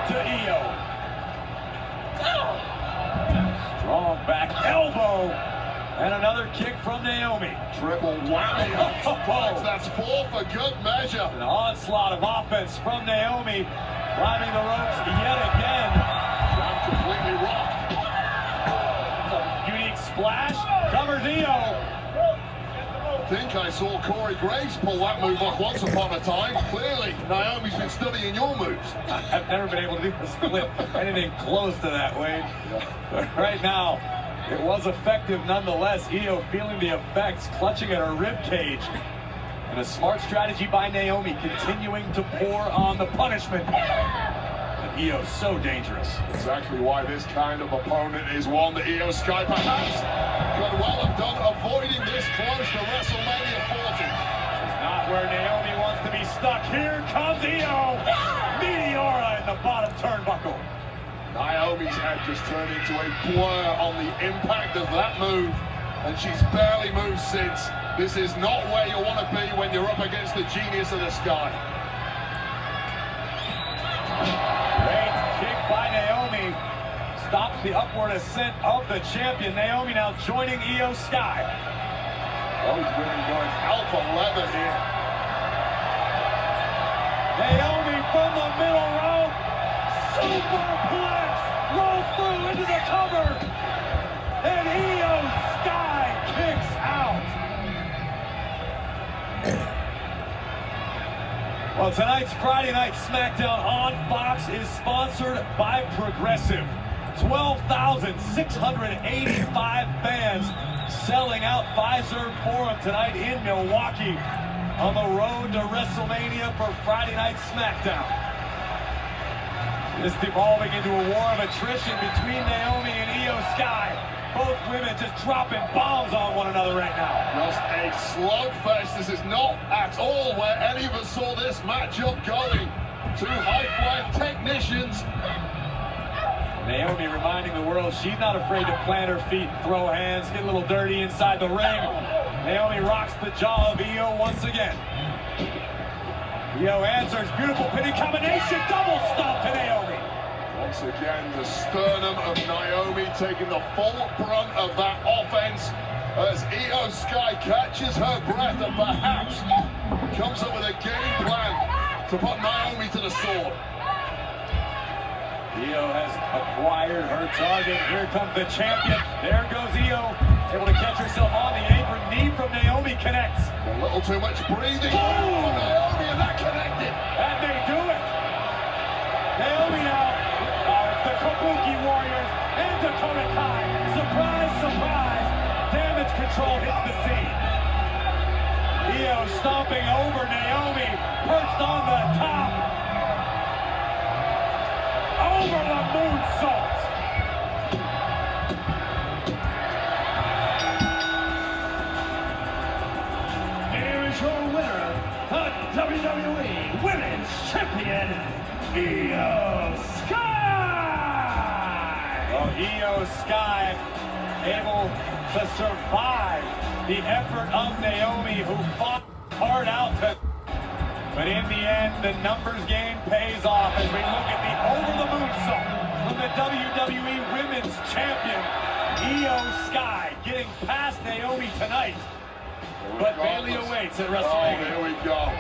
to Io. Strong back elbow. And another kick from Naomi. Triple whammy on strikes. That's 4 for good measure. An onslaught of offense from Naomi. Climbing the ropes yet again. Down completely rocked. Unique splash. Covers Io. I think I saw Corey Graves pull that move off once upon a time. Clearly, Naomi's been studying your moves. I've never been able to do a split anything close to that, Wade. But right now, it was effective nonetheless. Io feeling the effects, clutching at her rib cage. And a smart strategy by Naomi, continuing to pour on the punishment. And Io's so dangerous. Exactly why this kind of opponent is one that Io Sky perhaps could well have done avoiding this close to WrestleMania 40. It's not where Naomi wants to be stuck. Here comes Io. Meteora in the bottom turnbuckle. Naomi's head just turned into a blur on the impact of that move, and she's barely moved since. This is not where you want to be when you're up against the genius of the sky. Great kick by Naomi. Stops the upward ascent of the champion. Naomi now joining Io Sky. Both women going alpha leather here. Naomi from the middle row. Superplex. Rolls through into the cover. And Io Sky kicks out. Well, tonight's Friday Night SmackDown on Fox is sponsored by Progressive. 12,685 fans selling out Pfizer Forum tonight in Milwaukee on the road to WrestleMania for Friday Night SmackDown. This devolving into a war of attrition between Naomi and Io Sky. Both women just dropping bombs on one another right now. Just a slugfest. This is not at all where any of us saw this matchup going. Two high-flying technicians. Naomi reminding the world she's not afraid to plant her feet and throw hands, get a little dirty inside the ring. Naomi rocks the jaw of Io once again. Io answers, beautiful pinning combination, double stomp to Naomi. Once again, the sternum of Naomi taking the full brunt of that offense as Io Sky catches her breath and perhaps comes up with a game plan to put Naomi to the sword. Io has acquired her target. Here comes the champion. There goes Io, able to catch herself on the apron. Knee from Naomi connects. A little too much breathing for Naomi, and that connected. And they do it. Naomi now. The Kabuki Warriors and Dakota Kai. Surprise, surprise. Damage control hits the scene. Io stomping over Naomi. Perched on the top. Over the moonsault. Here is your winner, the WWE Women's Champion, Io Sky. Well, Io Sky able to survive the effort of Naomi, who fought hard out to. But in the end, the numbers game pays off as we look at the over-the-moonsault from the WWE Women's Champion, Io Sky, getting past Naomi tonight. But Bayley awaits at WrestleMania. Oh, here we go.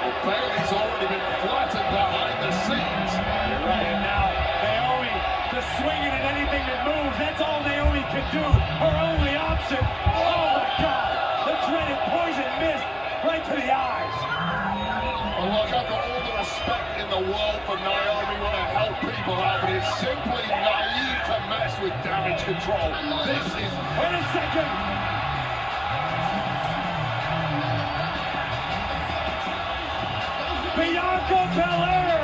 Well, Bayley's already been flattened behind the scenes. You're right, and now Naomi just swinging at anything that moves. That's all Naomi can do. Her only option. Oh, my God. The dreaded poison mist right to the eyes. Well, look, I've got all the respect in the world for Naomi when I help people out, but it's simply naive to mess with damage control. This is... Wait a second! Bianca Belair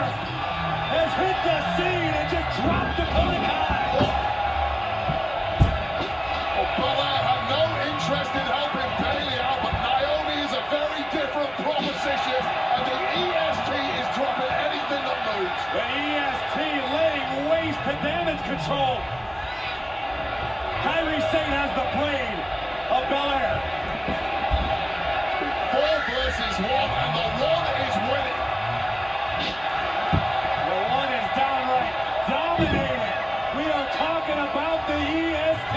has hit the scene and just dropped Dakota Kai. Well, Belair had no interest in helping Bayley out, but Naomi is a very different proposition, and the EST is dropping anything that moves. The EST laying waste to damage control. Kairi Sane has the blade of Belair. 4 versus 1, and the 1 is winning. The 1 is eliminated. We are talking about the EST,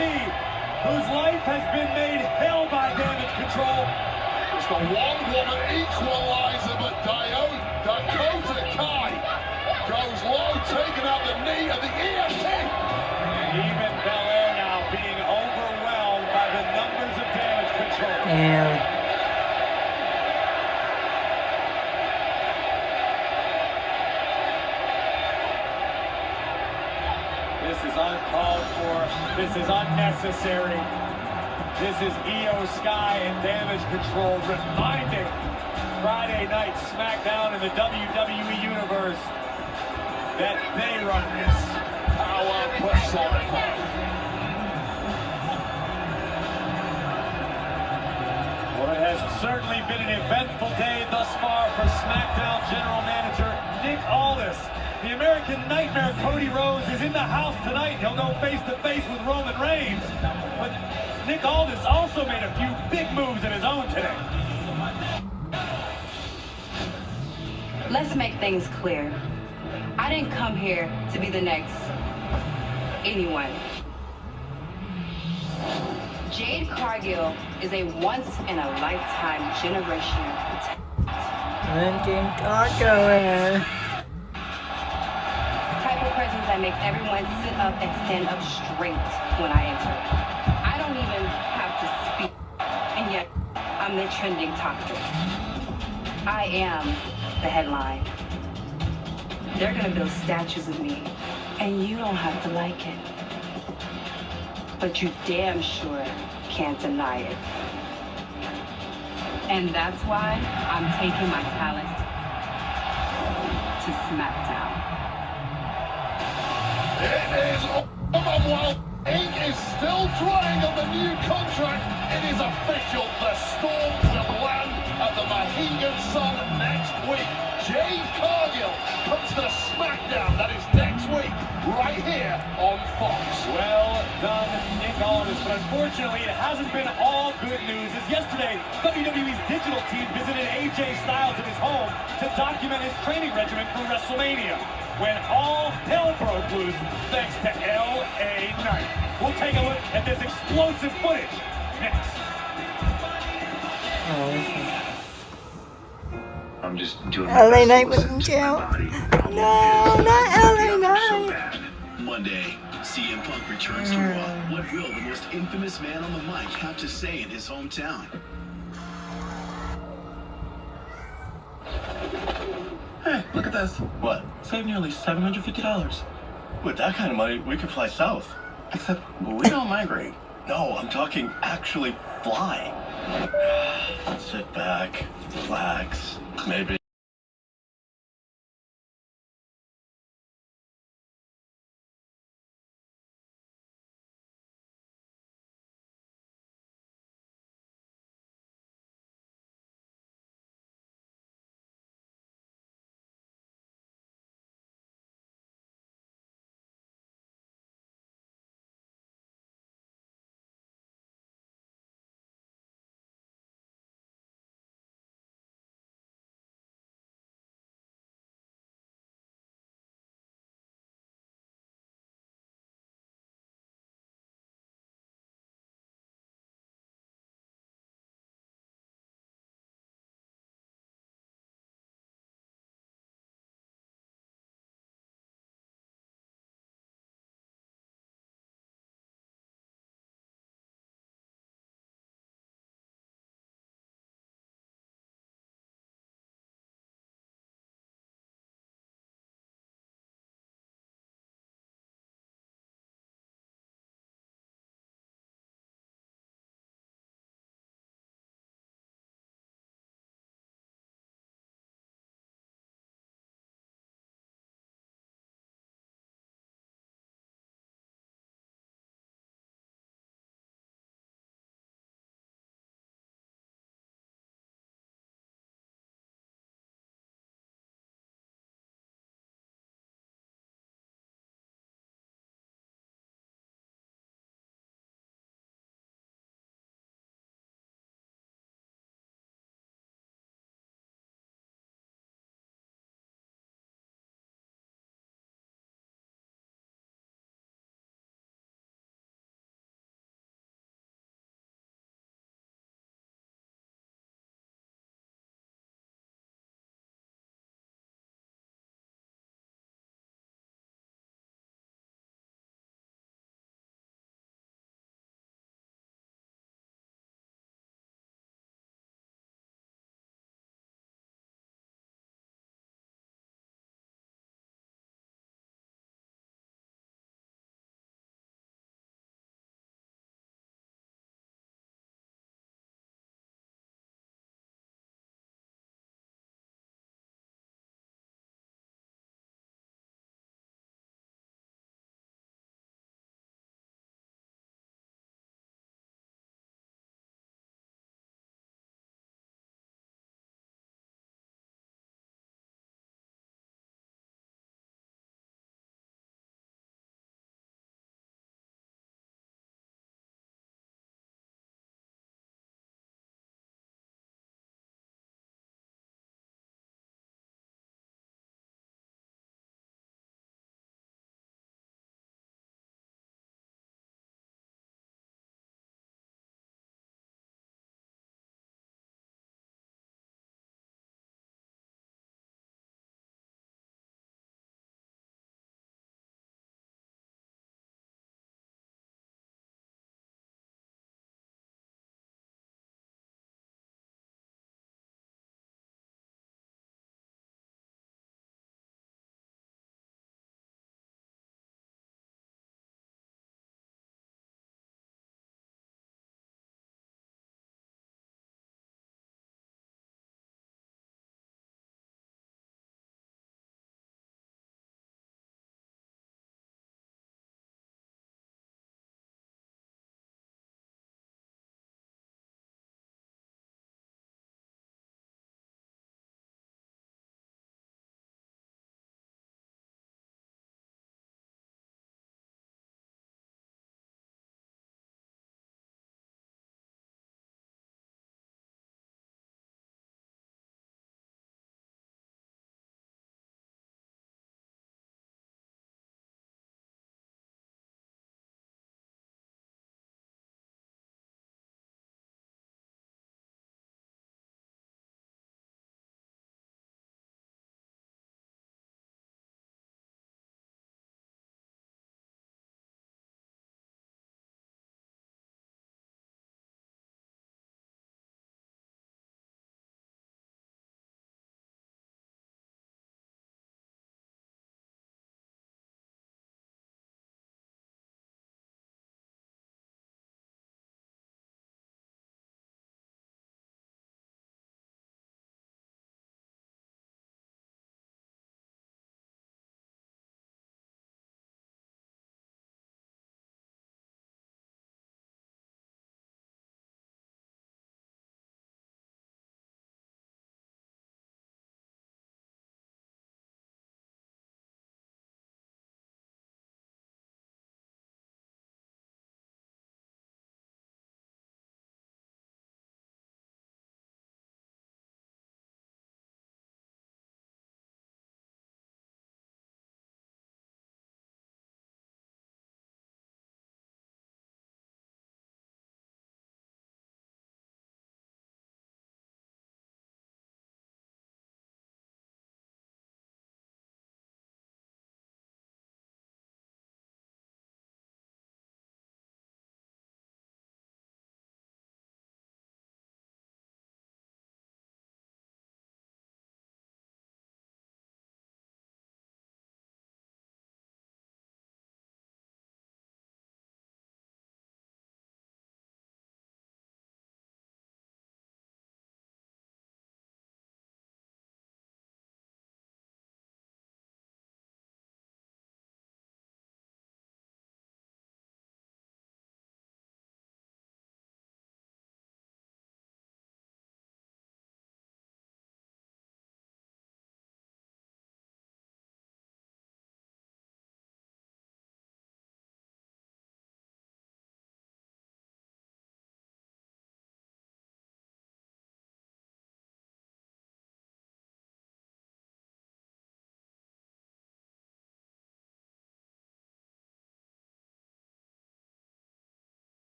whose life has been made hell by damage control. It's the one-woman equalizer, but Dakota Kai goes low, taking out the knee of the EST. Even Belair now being overwhelmed by the numbers of damage control. Yeah. This is uncalled for. This is unnecessary. This is Io Sky and Damage Control reminding Friday Night SmackDown in the WWE Universe that they run this. Power personified. Well, it has certainly been an eventful day thus far for SmackDown General Manager Nick Aldis. The American Nightmare Cody Rhodes is in the house tonight. He'll go face-to-face with Roman Reigns. But Nick Aldis also made a few big moves of his own today. Let's make things clear. I didn't come here to be the next anyone. Jade Cargill is a once-in-a-lifetime generational type of presence that makes everyone sit up and stand up straight when I enter. I don't even have to speak, and yet I'm the trending topic. I am the headline. They're gonna build statues of me, and you don't have to like it. But you damn sure can't deny it. And that's why I'm taking my talent to SmackDown. It is over while ink is still drying on the new contract. It is official. The Storm will land at the Mohegan Sun next week. Jade Cargill comes to SmackDown. That is next week, right here on Fox. Well done, Nick Aldis. But unfortunately, it hasn't been all good news. As yesterday, WWE's digital team visited AJ Styles at his home to document his training regimen for WrestleMania, when all hell broke loose thanks to LA Knight. We'll take a look at this explosive footage next. I'm just doing my LA best Knight to listen wouldn't to my count. body. No, not LA Knight. Monday, CM Punk returns to Raw. What will the most infamous man on the mic have to say in his hometown? Hey, look at this. What? Save nearly $750. With that kind of money, we could fly south. Except we don't migrate. No, I'm talking actually fly. Sit back, relax, maybe.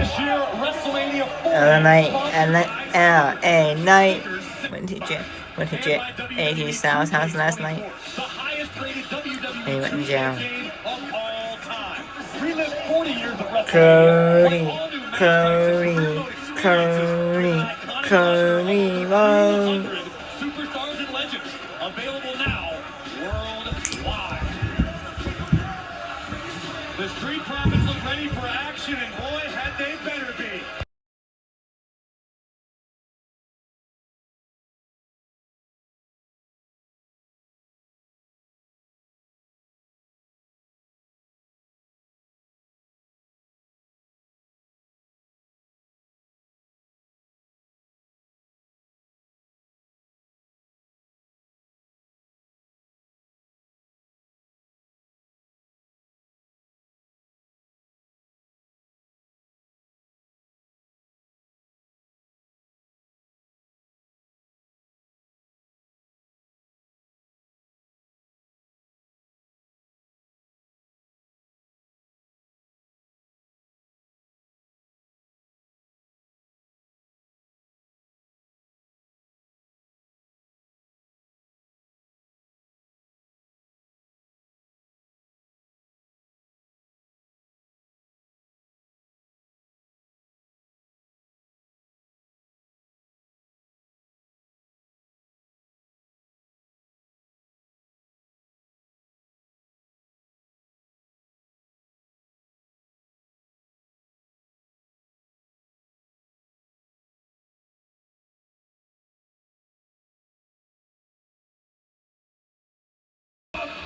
this year, WrestleMania 40. LA night. Went to AJ Styles' house last night. The highest rated WWE He went in jail. game of all time. Relive 40 years of WrestleMania. Cody, whoa. Superstars and legends available now worldwide. The Street Profits look ready for action, and boy, had they better be.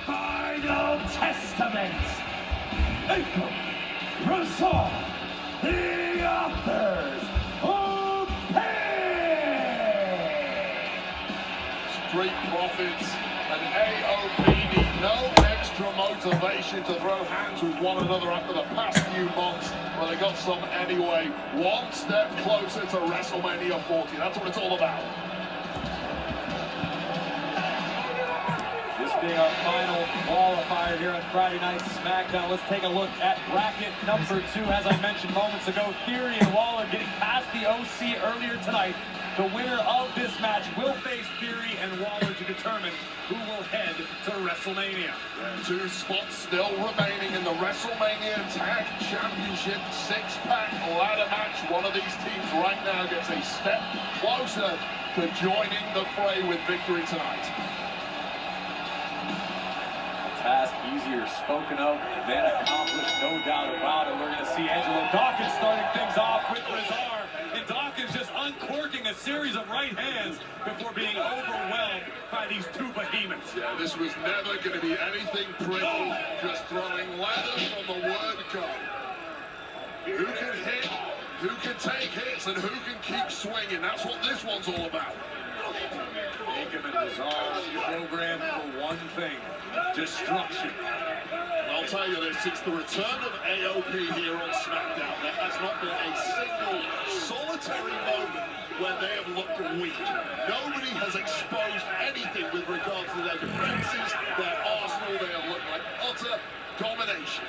Final Testament. April, Russell, the authors of pain. Street Profits and AOP need no extra motivation to throw hands with one another after the past few months, but they got some anyway. One step closer to WrestleMania 40. That's what it's all about. This being our final qualifier here on Friday Night SmackDown, let's take a look at bracket number 2. As I mentioned moments ago, Theory and Waller getting past the OC earlier tonight. The winner of this match will face Theory and Waller to determine who will head to WrestleMania. Two spots still remaining in the WrestleMania Tag Championship 6-pack ladder match. One of these teams right now gets a step closer to joining the fray with victory tonight. Task easier spoken of than accomplished, no doubt about it. We're going to see Angelo Dawkins starting things off with Rezar, and Dawkins just uncorking a series of right hands before being overwhelmed by these two behemoths. Yeah, this was never going to be anything pretty, just throwing leather from the word go. Who can hit, who can take hits, and who can keep swinging? That's what this one's all about. Akam and Rezar programmed for one thing: destruction. I'll tell you this, since the return of AOP here on SmackDown, there has not been a single solitary moment where they have looked weak. Nobody has exposed anything with regards to their defenses, their arsenal. They have looked like utter domination.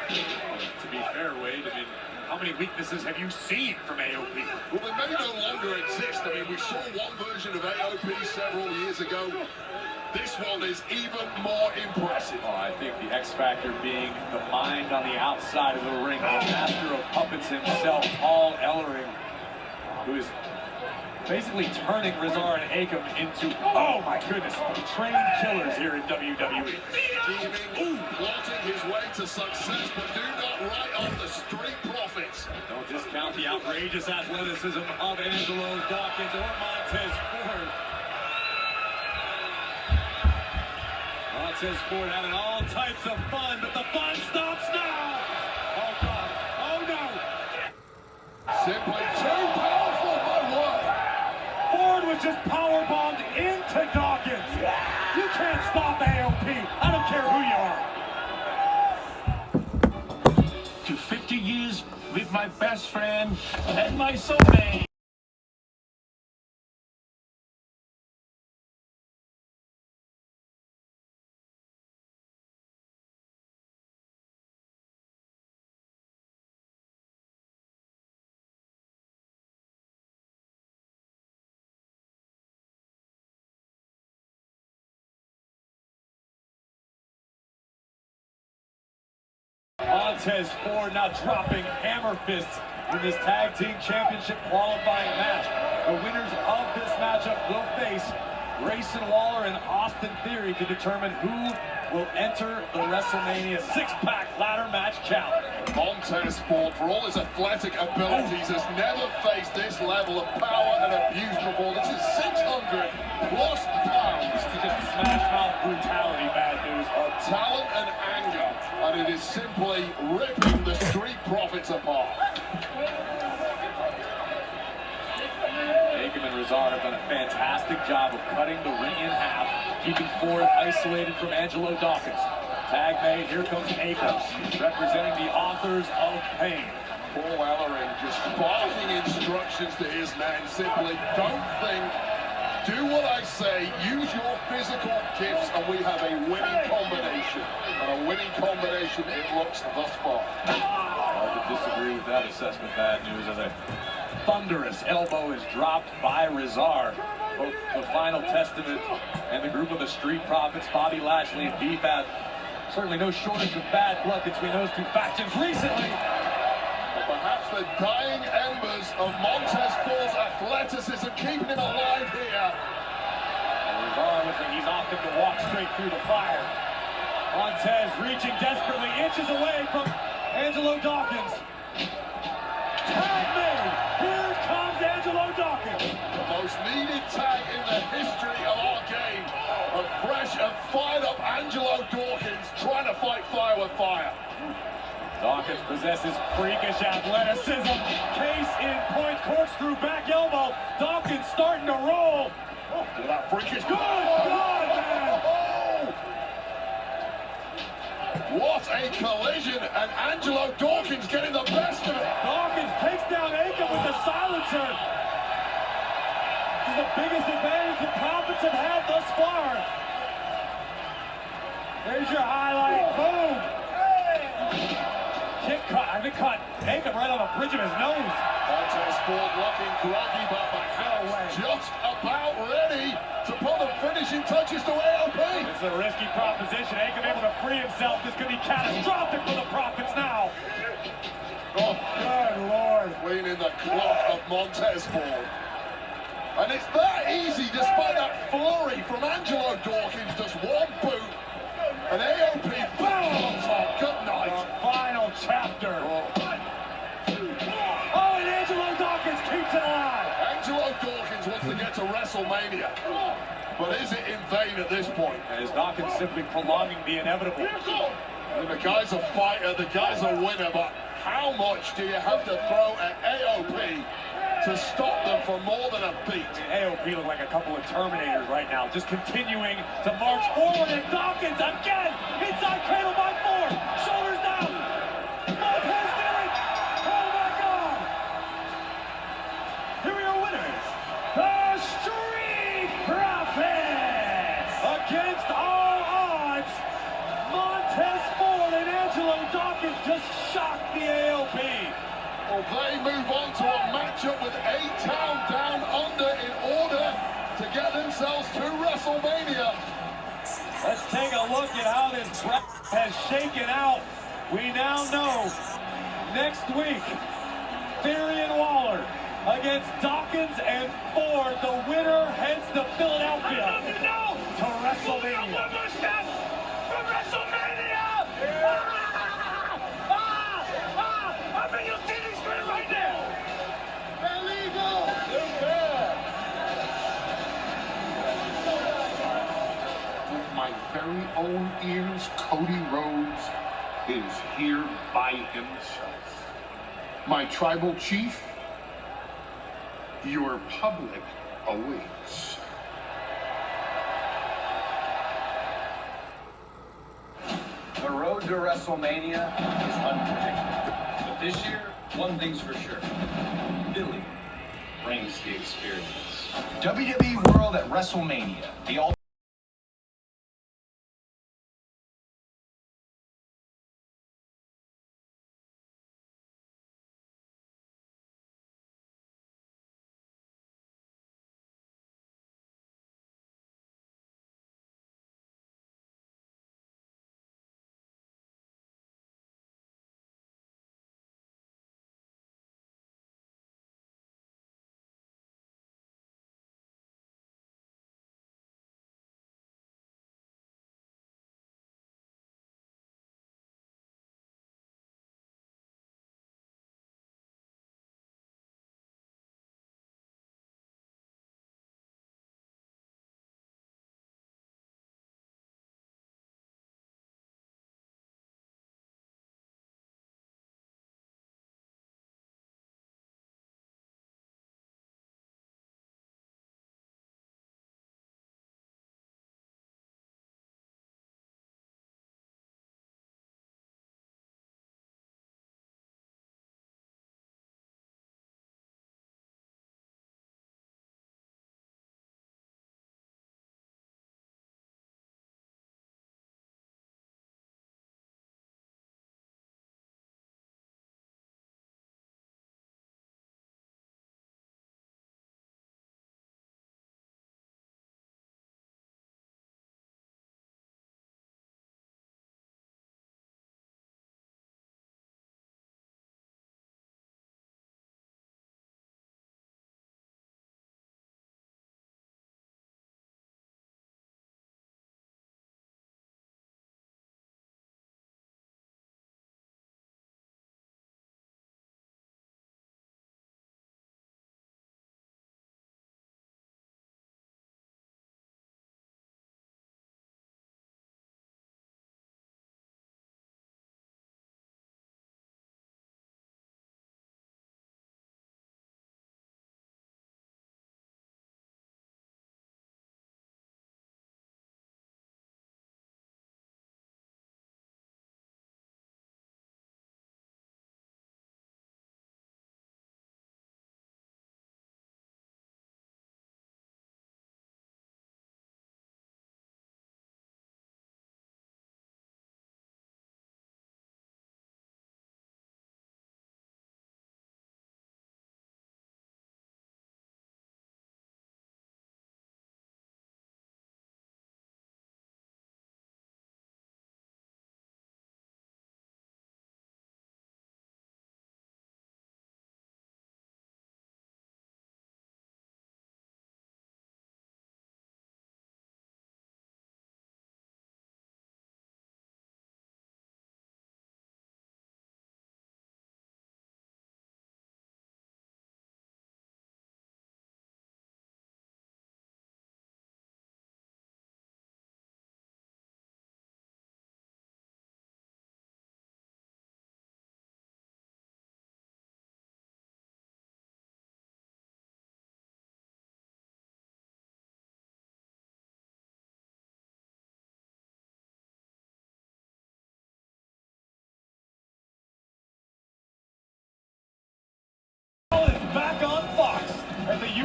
To be fair, Wade, I mean, how many weaknesses have you seen from AOP? Well, they may no longer exist. I mean, we saw one version of AOP several years ago. This one is even more impressive. Oh, I think the X factor being the mind on the outside of the ring, the master of puppets himself, Paul Ellering, who is basically turning Rezar and Akam into, oh my goodness, trained killers here in WWE. Plotting his way to success, but do not write off the Street Profits. Don't discount the outrageous athleticism of Angelo Dawkins or Montez Ford. Montez Ford having all types of fun, but the fun stops now. Oh God, oh no. Simply too powerful by one. Ford was just powerbombed into Dawkins. You can't stop AOP. I don't care who you are. To 50 years with my best friend and my soulmate. Montez Ford now dropping hammer fists in this tag team championship qualifying match. The winners of this matchup will face Grayson Waller and Austin Theory to determine who will enter the WrestleMania six-pack ladder match challenge. Montez Ford, for all his athletic abilities, has never faced this level of power and abuse before. This is 600 plus pounds. To just smash mouth brutality, bad news. Of talent and anger, and it is simply ripping the Street Profits apart. Akam and Rezar have done a fantastic job of cutting the ring in half, keeping Ford isolated from Angelo Dawkins. Tag made, here comes Akam, representing the authors of pain. Paul Ellering just barking instructions to his men, simply don't think, do what I say, use your physical gifts, and we have a winning combination. And a winning combination it looks thus far. Hard to disagree with that assessment, bad news, as a thunderous elbow is dropped by Rezar. Both the Final Testament and the group of the Street Profits, Bobby Lashley and B-Fab, certainly no shortage of bad blood between those two factions recently. But perhaps the dying embers of Montez Ford's athleticism keeping him alive here. Rezar looks like he's opting to walk straight through the fire. Montez reaching desperately, inches away from Angelo Dawkins. Tag made! Here comes Angelo Dawkins! The most needed tag in the history of our game. A fresh and fired up Angelo Dawkins trying to fight fire with fire. Dawkins possesses freakish athleticism. Case in point, corkscrew back elbow. Dawkins starting to roll. Oh, look at that freakish. Good God, man! What a collision, and Angelo Dawkins getting the best of it. Dawkins takes down Akam with the silencer. This is the biggest advantage the Profits have had thus far. There's your highlight. Boom. Kick cut. I think cut Akam right on the bridge of his nose. Montez Ford looking groggy, but perhaps just about ready to put the finishing touches to AOP. It's a risky proposition. Akam able to free himself. This could be catastrophic for the Profits now. Oh, good Lord. Cleaning the clock of Montez Ford. And it's that easy despite that flurry from Angelo Dawkins. Just one boot. And AOP back on top. Good night. Final chapter. Oh, and Angelo Dawkins keeps it alive. Angelo Dawkins wants to get to WrestleMania. But is it in vain at this point? As Dawkins simply prolonging the inevitable. And the guy's a fighter, the guy's a winner, but how much do you have to throw at AOP to stop them for more than a beat? AOP look like a couple of Terminators right now, just continuing to march forward, and Dawkins again, inside cradle by Ford, shoulders down, Montez did it! Oh my God! Here are your winners, the Street Profits! Against all odds, Montez Ford and Angelo Dawkins just shocked the AOP. Well, they move on to a matchup with A-Town down under in order to get themselves to WrestleMania. Let's take a look at how this bracket has shaken out. We now know next week, Theory and Waller against Dawkins and Ford. The winner heads to Philadelphia to WrestleMania. From WrestleMania! I mean, you see this screen right there! Illegal! With my very own ears, Cody Rhodes is here by himself. My tribal chief, your public awaits. The road to WrestleMania is unpredictable. But this year, one thing's for sure. Billy brings the experience. WWE World at WrestleMania. The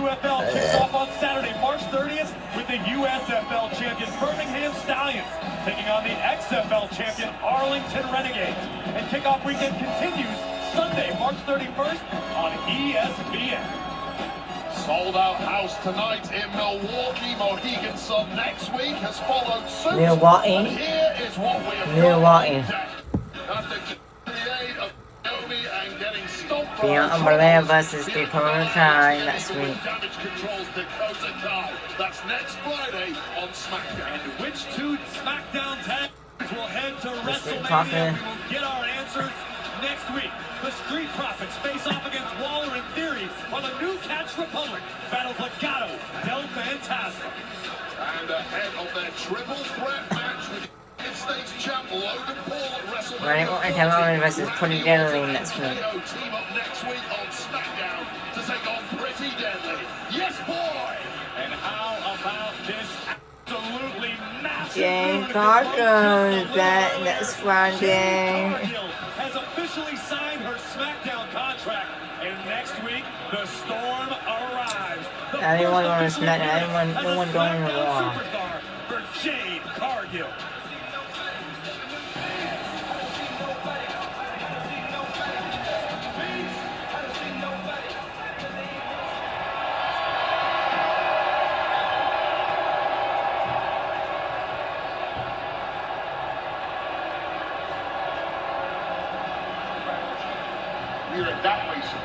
UFL kicks off on Saturday, March 30th with the USFL champion Birmingham Stallions taking on the XFL champion Arlington Renegades. And kickoff weekend continues Sunday, March 31st on ESPN. Sold out house tonight in Milwaukee. Mohegan Sun next week has followed suit. Milwaukee. And here is what we have Milwaukee. After the aid of Naomi and getting stopped Beyond Blair versus Dakota Kai next week. Damage controls Dakota Kai. That's next Friday on SmackDown. And which two SmackDown tags will head to WrestleMania? Profit. We will get our answers next week. The Street Profits face off against Waller and Theory on the New Catch Republic. Battles Legato del Fantasma. And ahead of their triple threat match with United States champ Logan Paul at WrestleMania. Right, what I tell you versus Pretty Deadly next week. Team up next week on SmackDown to take on Pretty Deadly. Yes, boy! And how about this absolutely massive Jay Carter's back next Friday. has officially signed her SmackDown contract, and next week the Storm arrives. Everyone on SmackDown, no one going to Raw. Superstar for Jade Cargill. We're at that way, sir.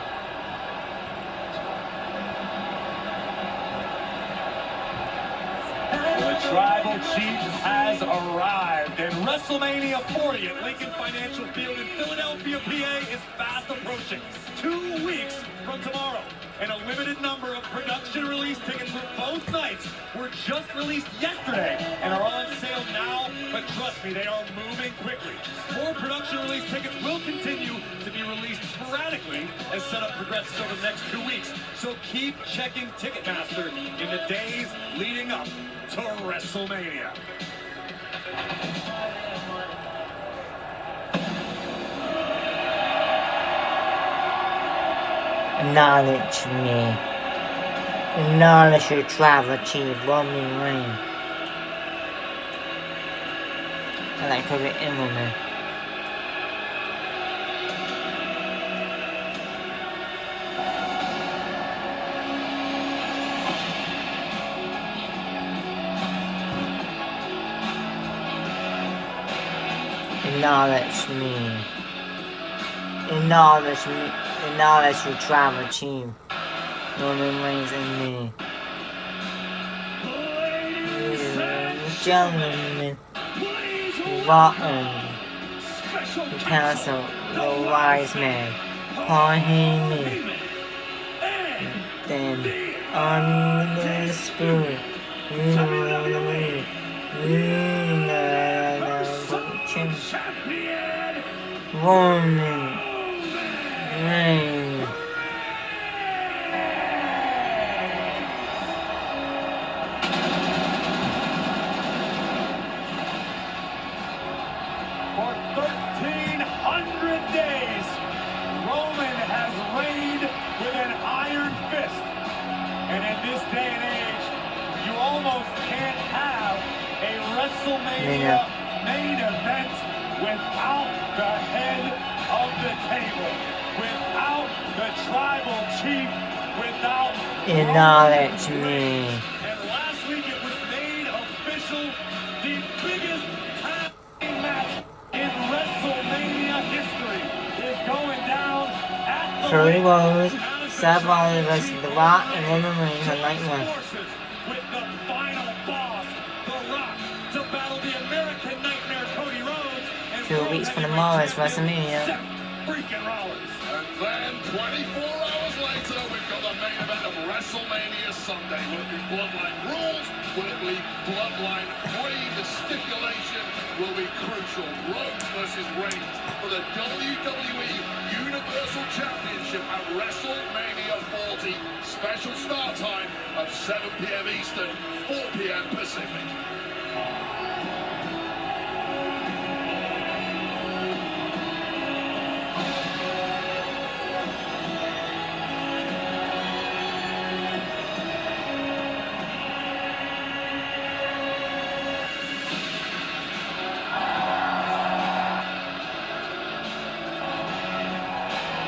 The Tribal Chief has arrived, and WrestleMania 40 at Lincoln Financial Field in Philadelphia, PA is fast approaching. 2 weeks from tomorrow, and a limited number of production release tickets for both nights were just released yesterday and are on sale now, but trust me, they are moving quickly. More production release tickets will continue to be released sporadically as setup progresses over the next 2 weeks, so keep checking Ticketmaster in the days leading up to WrestleMania. Acknowledge me. Acknowledge your Tribal Chief, Roman Reigns. I like to be in woman. Acknowledge me. Acknowledge me. Acknowledge your Tribal Chief, Roman Reigns and me. Ladies and gentlemen, welcome to Council the Wise Man, Paul Heyman, then on the spoon, Roman Reigns. For 1,300 days, Roman has reigned with an iron fist. And in this day and age, you almost can't have a WrestleMania main event without the head of the table, without the Tribal Chief, without Acknowledge me. And last week it was made official, the biggest tag team match in WrestleMania history is going down at the Cody Rhodes, Seth Rollins versus The Rock and Roman Reigns on night one. forces with the final boss, The Rock, to battle the American Nightmare Cody Rhodes and 2 weeks from tomorrow is WrestleMania. Seth freaking Rollins. And then 24 hours later, we've got the main event of WrestleMania Sunday. Will it be Bloodline rules? Will it be Bloodline free? The stipulation will be crucial. Rhodes versus Reigns for the WWE Universal Championship at WrestleMania 40. Special start time of 7 p.m. Eastern, 4 p.m. Pacific.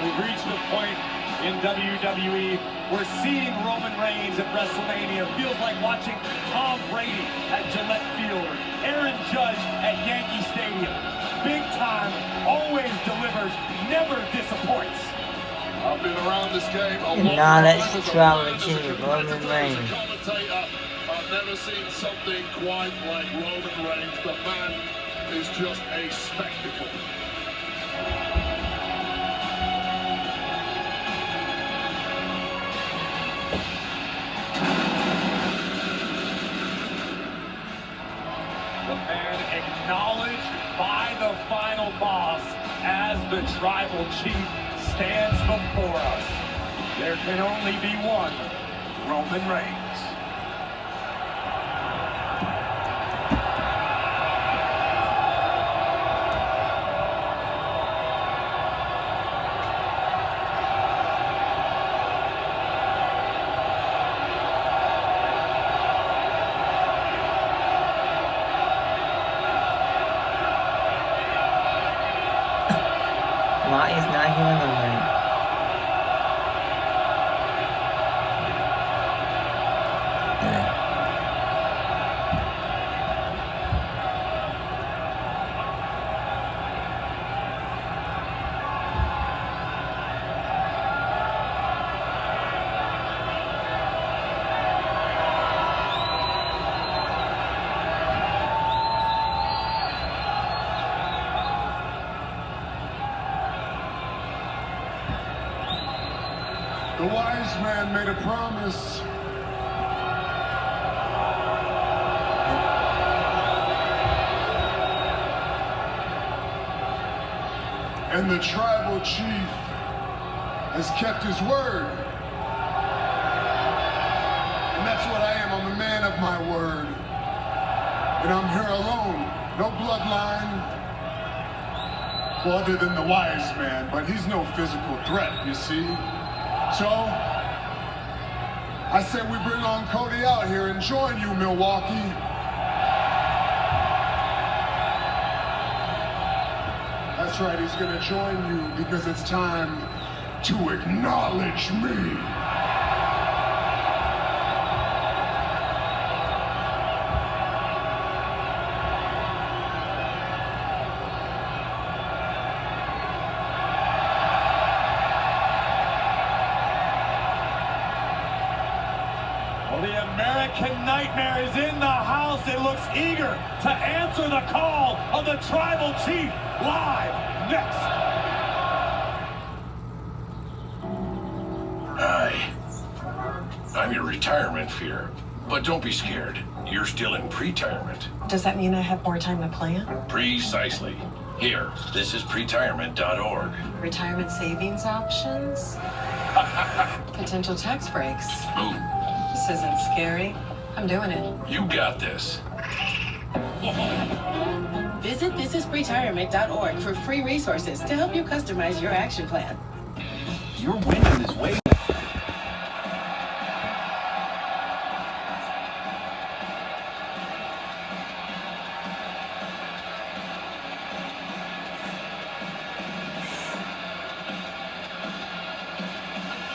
We've reached the point in WWE where seeing Roman Reigns at WrestleMania feels like watching Tom Brady at Gillette Field or Aaron Judge at Yankee Stadium. Big time, always delivers, never disappoints. I've been around this game a And now let's travel to Roman Reigns. I've never seen something quite like Roman Reigns. The man is just a spectacle. The man acknowledged by the final boss as the tribal chief stands before us. There can only be one Roman Reigns. Why is not hearing them right? The wise man made a promise. And the tribal chief has kept his word. And that's what I am. I'm a man of my word. And I'm here alone. No bloodline. Well, other than the wise man, but he's no physical threat, you see. So, I said we bring on Cody out here and join you, Milwaukee. That's right, he's gonna join you because it's time to acknowledge me. Well, the American Nightmare is in the house. It looks eager to answer the call of the Tribal Chief. Live next. Hi. I'm your retirement fear. But don't be scared. You're still in pre-retirement. Does that mean I have more time to plan? Precisely. Here, this is pretirement.org. Retirement savings options? Potential tax breaks? Ooh. This isn't scary. I'm doing it. You got this. Visit thisisretirement.org for free resources to help you customize your action plan. Your window is way.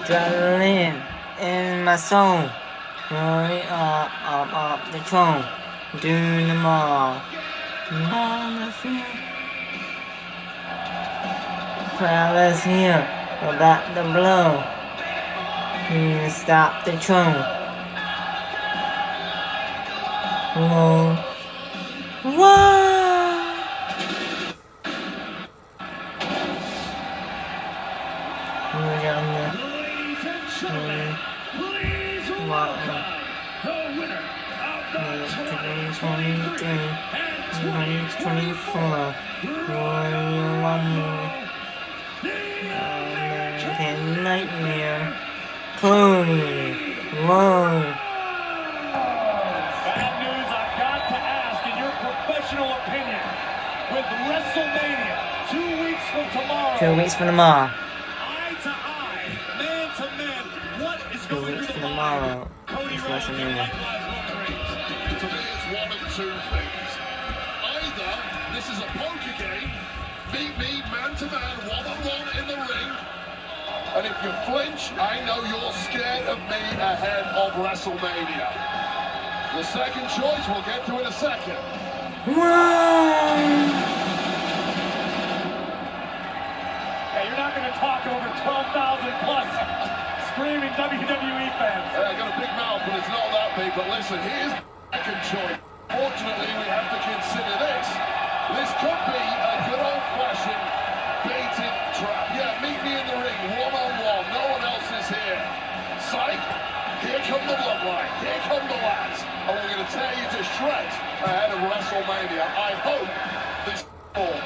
Adrenaline in my soul. Glory up the throne. Do them all. Mama fear. Crowd is here. About to blow. You stop the throne. Whoa. Whoa. American Nightmare. Cody. Whoa. Bad news I've got to ask, in your professional opinion, with WrestleMania 2 weeks from tomorrow. 2 weeks from tomorrow. Eye to eye, man to man, what is 2 going weeks through from the tomorrow. mind? Cody It's Rhodes and WrestleMania. likewise Roman Reigns. To me, it's one of two things. Either this is a poker game, meet me man to man, one-on-one in the ring, And if you flinch, I know you're scared of me ahead of WrestleMania. The second choice we'll get to in a second. Yeah, you're not going to talk over 12,000 plus screaming WWE fans. I got a big mouth, but it's not that big. But listen, here's the second choice. Fortunately, we have to consider this. This could be a good old-fashioned baited trap. Yeah, meet me in the ring, one-on-one. No one else is here. Psych, here come the bloodline. Here come the lads. And we're going to tear you to shreds ahead of WrestleMania. I hope this all.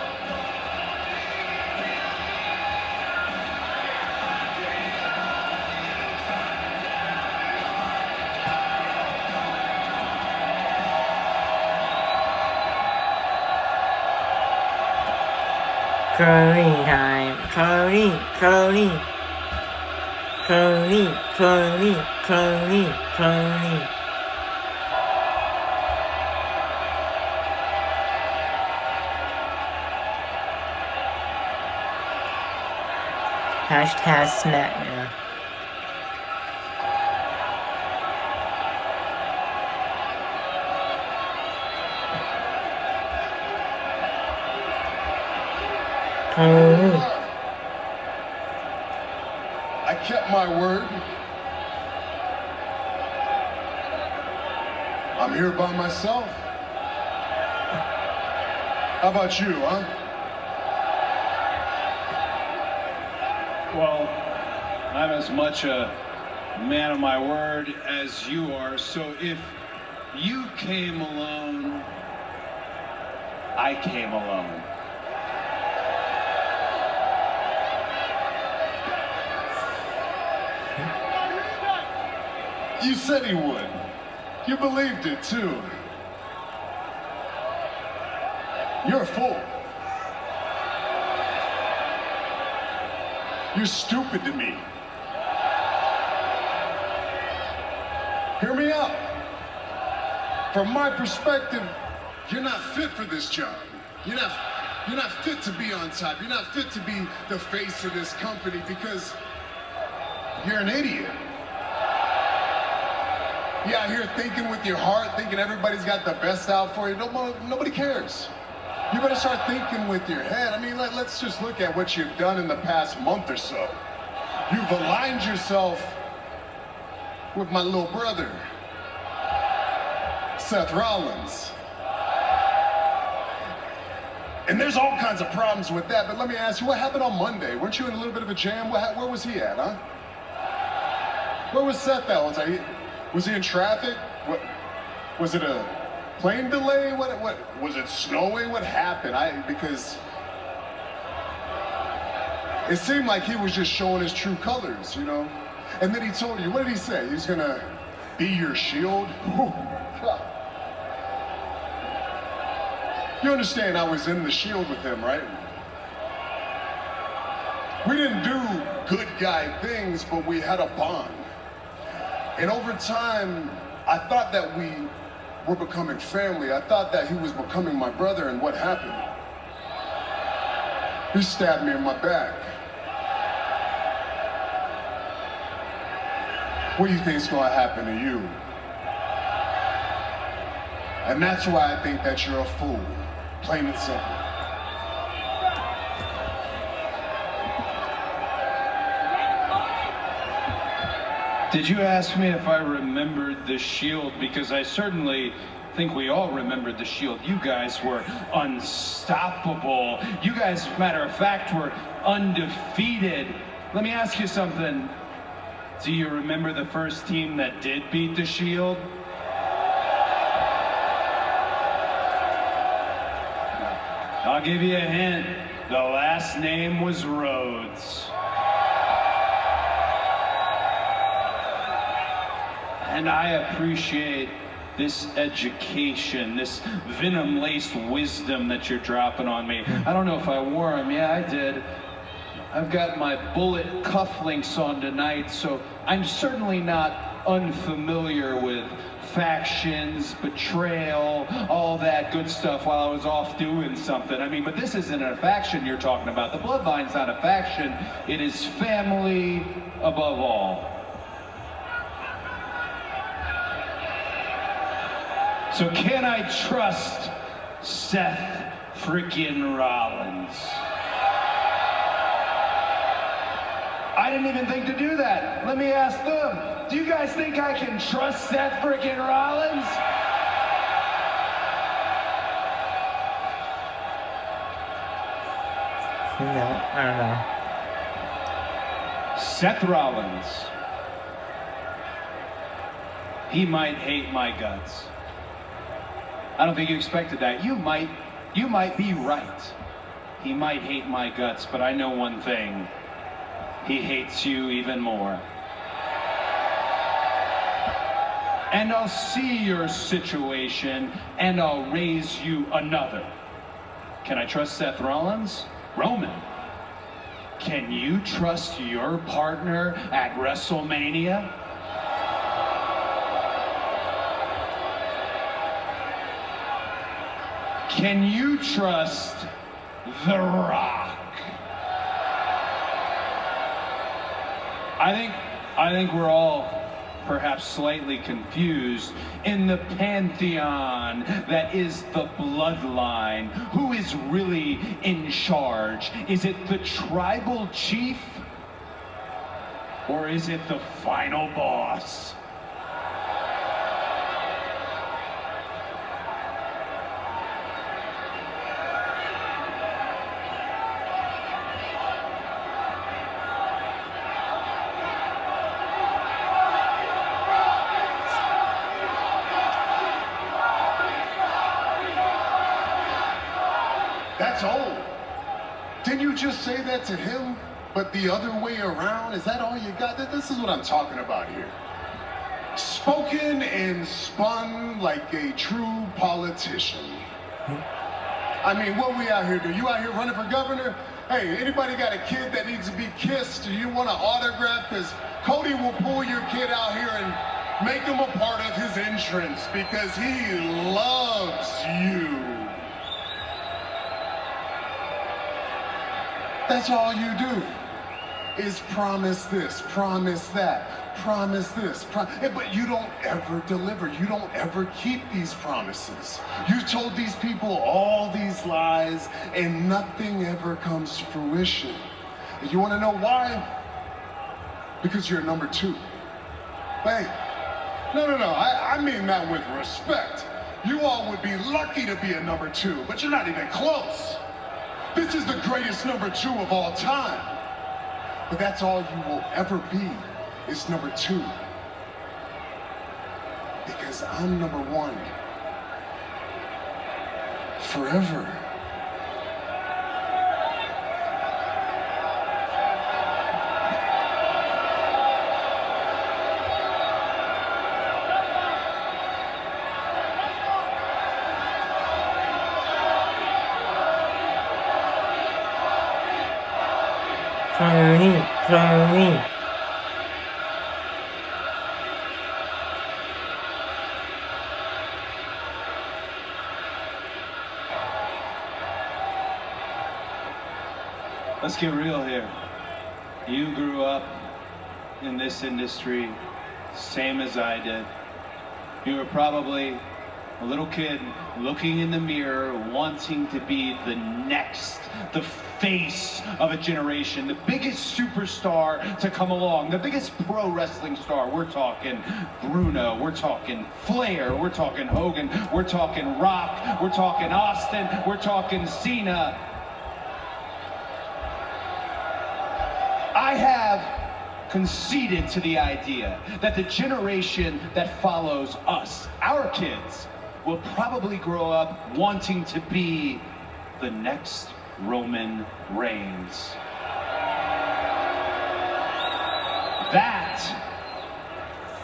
Curling time. Curling. Hashtag SmackDown. I kept my word. I'm here by myself. How about you, huh? Well, I'm as much a man of my word as you are, so if you came alone, I came alone. You said he would. You believed it, too. You're a fool. You're stupid to me. Hear me out. From my perspective, you're not fit for this job. You're not fit to be on top. You're not fit to be the face of this company because you're an idiot. You're out here thinking with your heart, thinking everybody's got the best out for you. Nobody cares. You better start thinking with your head. I mean, let's just look at what you've done in the past month or so. You've aligned yourself with my little brother, Seth Rollins. And there's all kinds of problems with that, but let me ask you, what happened on Monday? Weren't you in a little bit of a jam? Where was he at, huh? Where was Seth at? Was he in traffic? What, was it a plane delay? What was it snowing? What happened? Because it seemed like he was just showing his true colors, you know? And then he told you, what did he say? He's gonna be your shield? You understand I was in the shield with him, right? We didn't do good guy things, but we had a bond. And over time, I thought that we were becoming family. I thought that he was becoming my brother, and what happened? He stabbed me in my back. What do you think's gonna happen to you? And that's why I think that you're a fool, plain and simple. Did you ask me if I remembered the Shield? Because I certainly think we all remembered the Shield. You guys were unstoppable. You guys, matter of fact, were undefeated. Let me ask you something. Do you remember the first team that did beat the Shield? I'll give you a hint. The last name was Rhodes. And I appreciate this education, this venom-laced wisdom that you're dropping on me. I don't know if I wore them. Yeah, I did. I've got my bullet cufflinks on tonight, so I'm certainly not unfamiliar with factions, betrayal, all that good stuff while I was off doing something. I mean, but this isn't a faction you're talking about. The Bloodline's not a faction. It is family above all. So can I trust Seth freaking Rollins? I didn't even think to do that. Let me ask them. Do you guys think I can trust Seth freaking Rollins? No, I don't know. Seth Rollins. He might hate my guts. I don't think you expected that. You might be right. He might hate my guts, but I know one thing. He hates you even more. And I'll see your situation, and I'll raise you another. Can I trust Seth Rollins? Roman, can you trust your partner at WrestleMania? Can you trust The Rock? I think we're all perhaps slightly confused in the pantheon that is the Bloodline. Who is really in charge? Is it the tribal chief? Or is it the final boss? That's old. Didn't you just say that to him? But the other way around? Is that all you got? This is what I'm talking about here. Spoken and spun like a true politician. I mean, what we out here do? You out here running for governor? Hey, anybody got a kid that needs to be kissed? Do you want an autograph? Because Cody will pull your kid out here and make him a part of his entrance because he loves you. That's all you do is promise this, promise that, promise this, but you don't ever deliver. You don't ever keep these promises. You told these people all these lies and nothing ever comes to fruition. And you want to know why? Because you're number two. Hey, no, I mean that with respect. You all would be lucky to be a number two, but you're not even close. This is the greatest number two of all time. But that's all you will ever be, is number two. Because I'm number one. Forever. Tony. Let's get real here. You grew up in this industry, same as I did. You were probably a little kid looking in the mirror, wanting to be the next, the face of a generation, the biggest superstar to come along, the biggest pro wrestling star. We're talking Bruno, we're talking Flair, we're talking Hogan, we're talking Rock, we're talking Austin, we're talking Cena. I have conceded to the idea that the generation that follows us, our kids, will probably grow up wanting to be the next Roman Reigns. That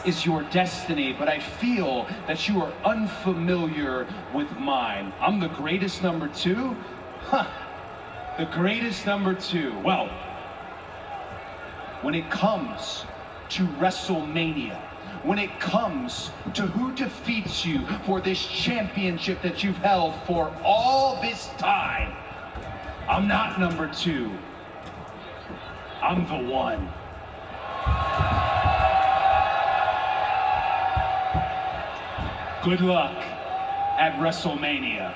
is your destiny, but I feel that you are unfamiliar with mine. I'm the greatest number two? Huh. The greatest number two. Well, when it comes to WrestleMania, when it comes to who defeats you for this championship that you've held for all this time. I'm not number 2. I'm the one. Good luck at WrestleMania.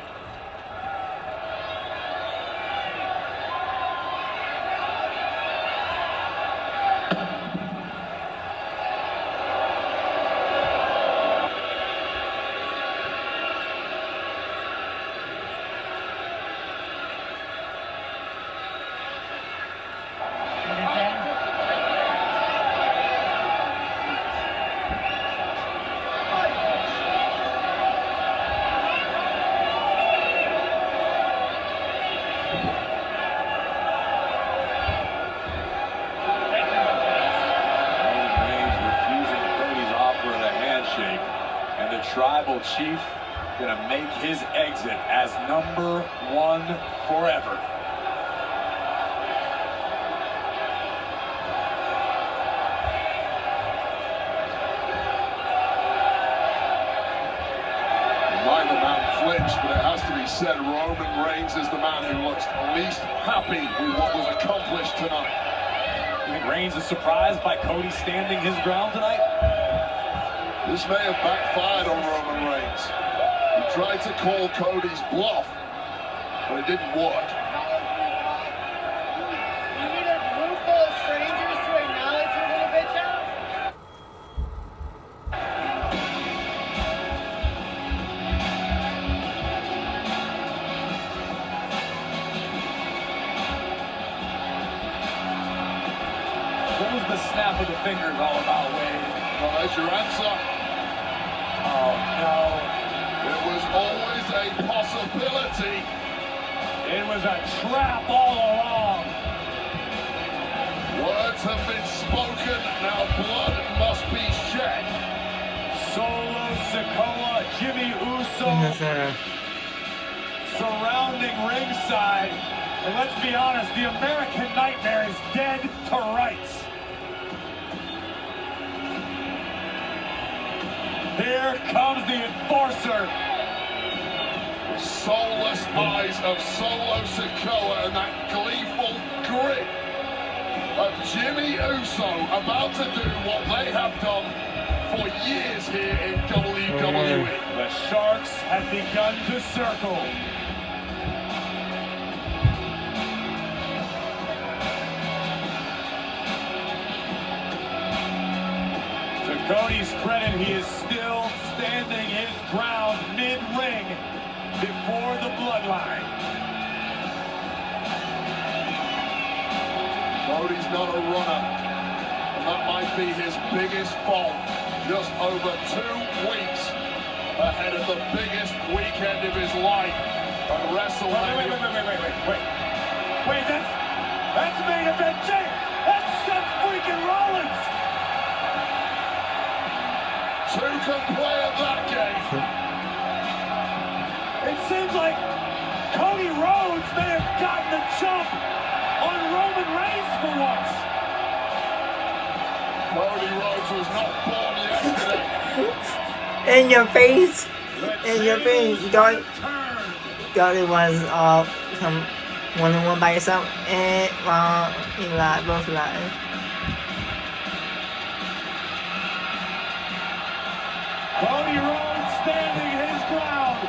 Tribal Chief gonna make his exit as number 1 forever. Neither man flinched, but it has to be said Roman Reigns is the man who looks least happy with what was accomplished tonight. You think Reigns is surprised by Cody standing his ground tonight? This may have backfired on Roman Reigns. He tried to call Cody's bluff, but it didn't work. You need a room full of strangers to acknowledge your little bitch out? What was the snap of the fingers all about, Wade? Well, there's your answer. Oh, no. It was always a possibility. It was a trap all along. Words have been spoken, now blood must be shed. Solo Sikoa, Jimmy Uso surrounding ringside. And let's be honest, the American Nightmare is dead to rights. Here comes the enforcer. The soulless eyes of Solo Sikoa and that gleeful grin of Jimmy Uso about to do what they have done for years here in WWE. The Sharks have begun to circle. To Cody's credit, he is still standing his ground mid-ring before the bloodline. Cody's not a runner, and that might be his biggest fault. Just over 2 weeks ahead of the biggest weekend of his life at WrestleMania. Wait, that's main event Jake! That's Seth freaking Rollins! 2 can play at that game. It seems like Cody Rhodes may have gotten the jump on Roman Reigns for once. Cody Rhodes was not born yesterday. In your face! In your face! Cody was all come 1-on-1 by yourself. And you lied, both lied. Cody Rhodes standing his ground.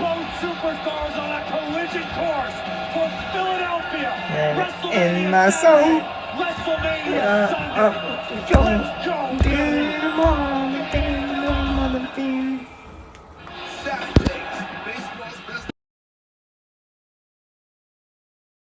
Both superstars on a collision course for Philadelphia. In my soul. WrestleMania Sunday. Let's go.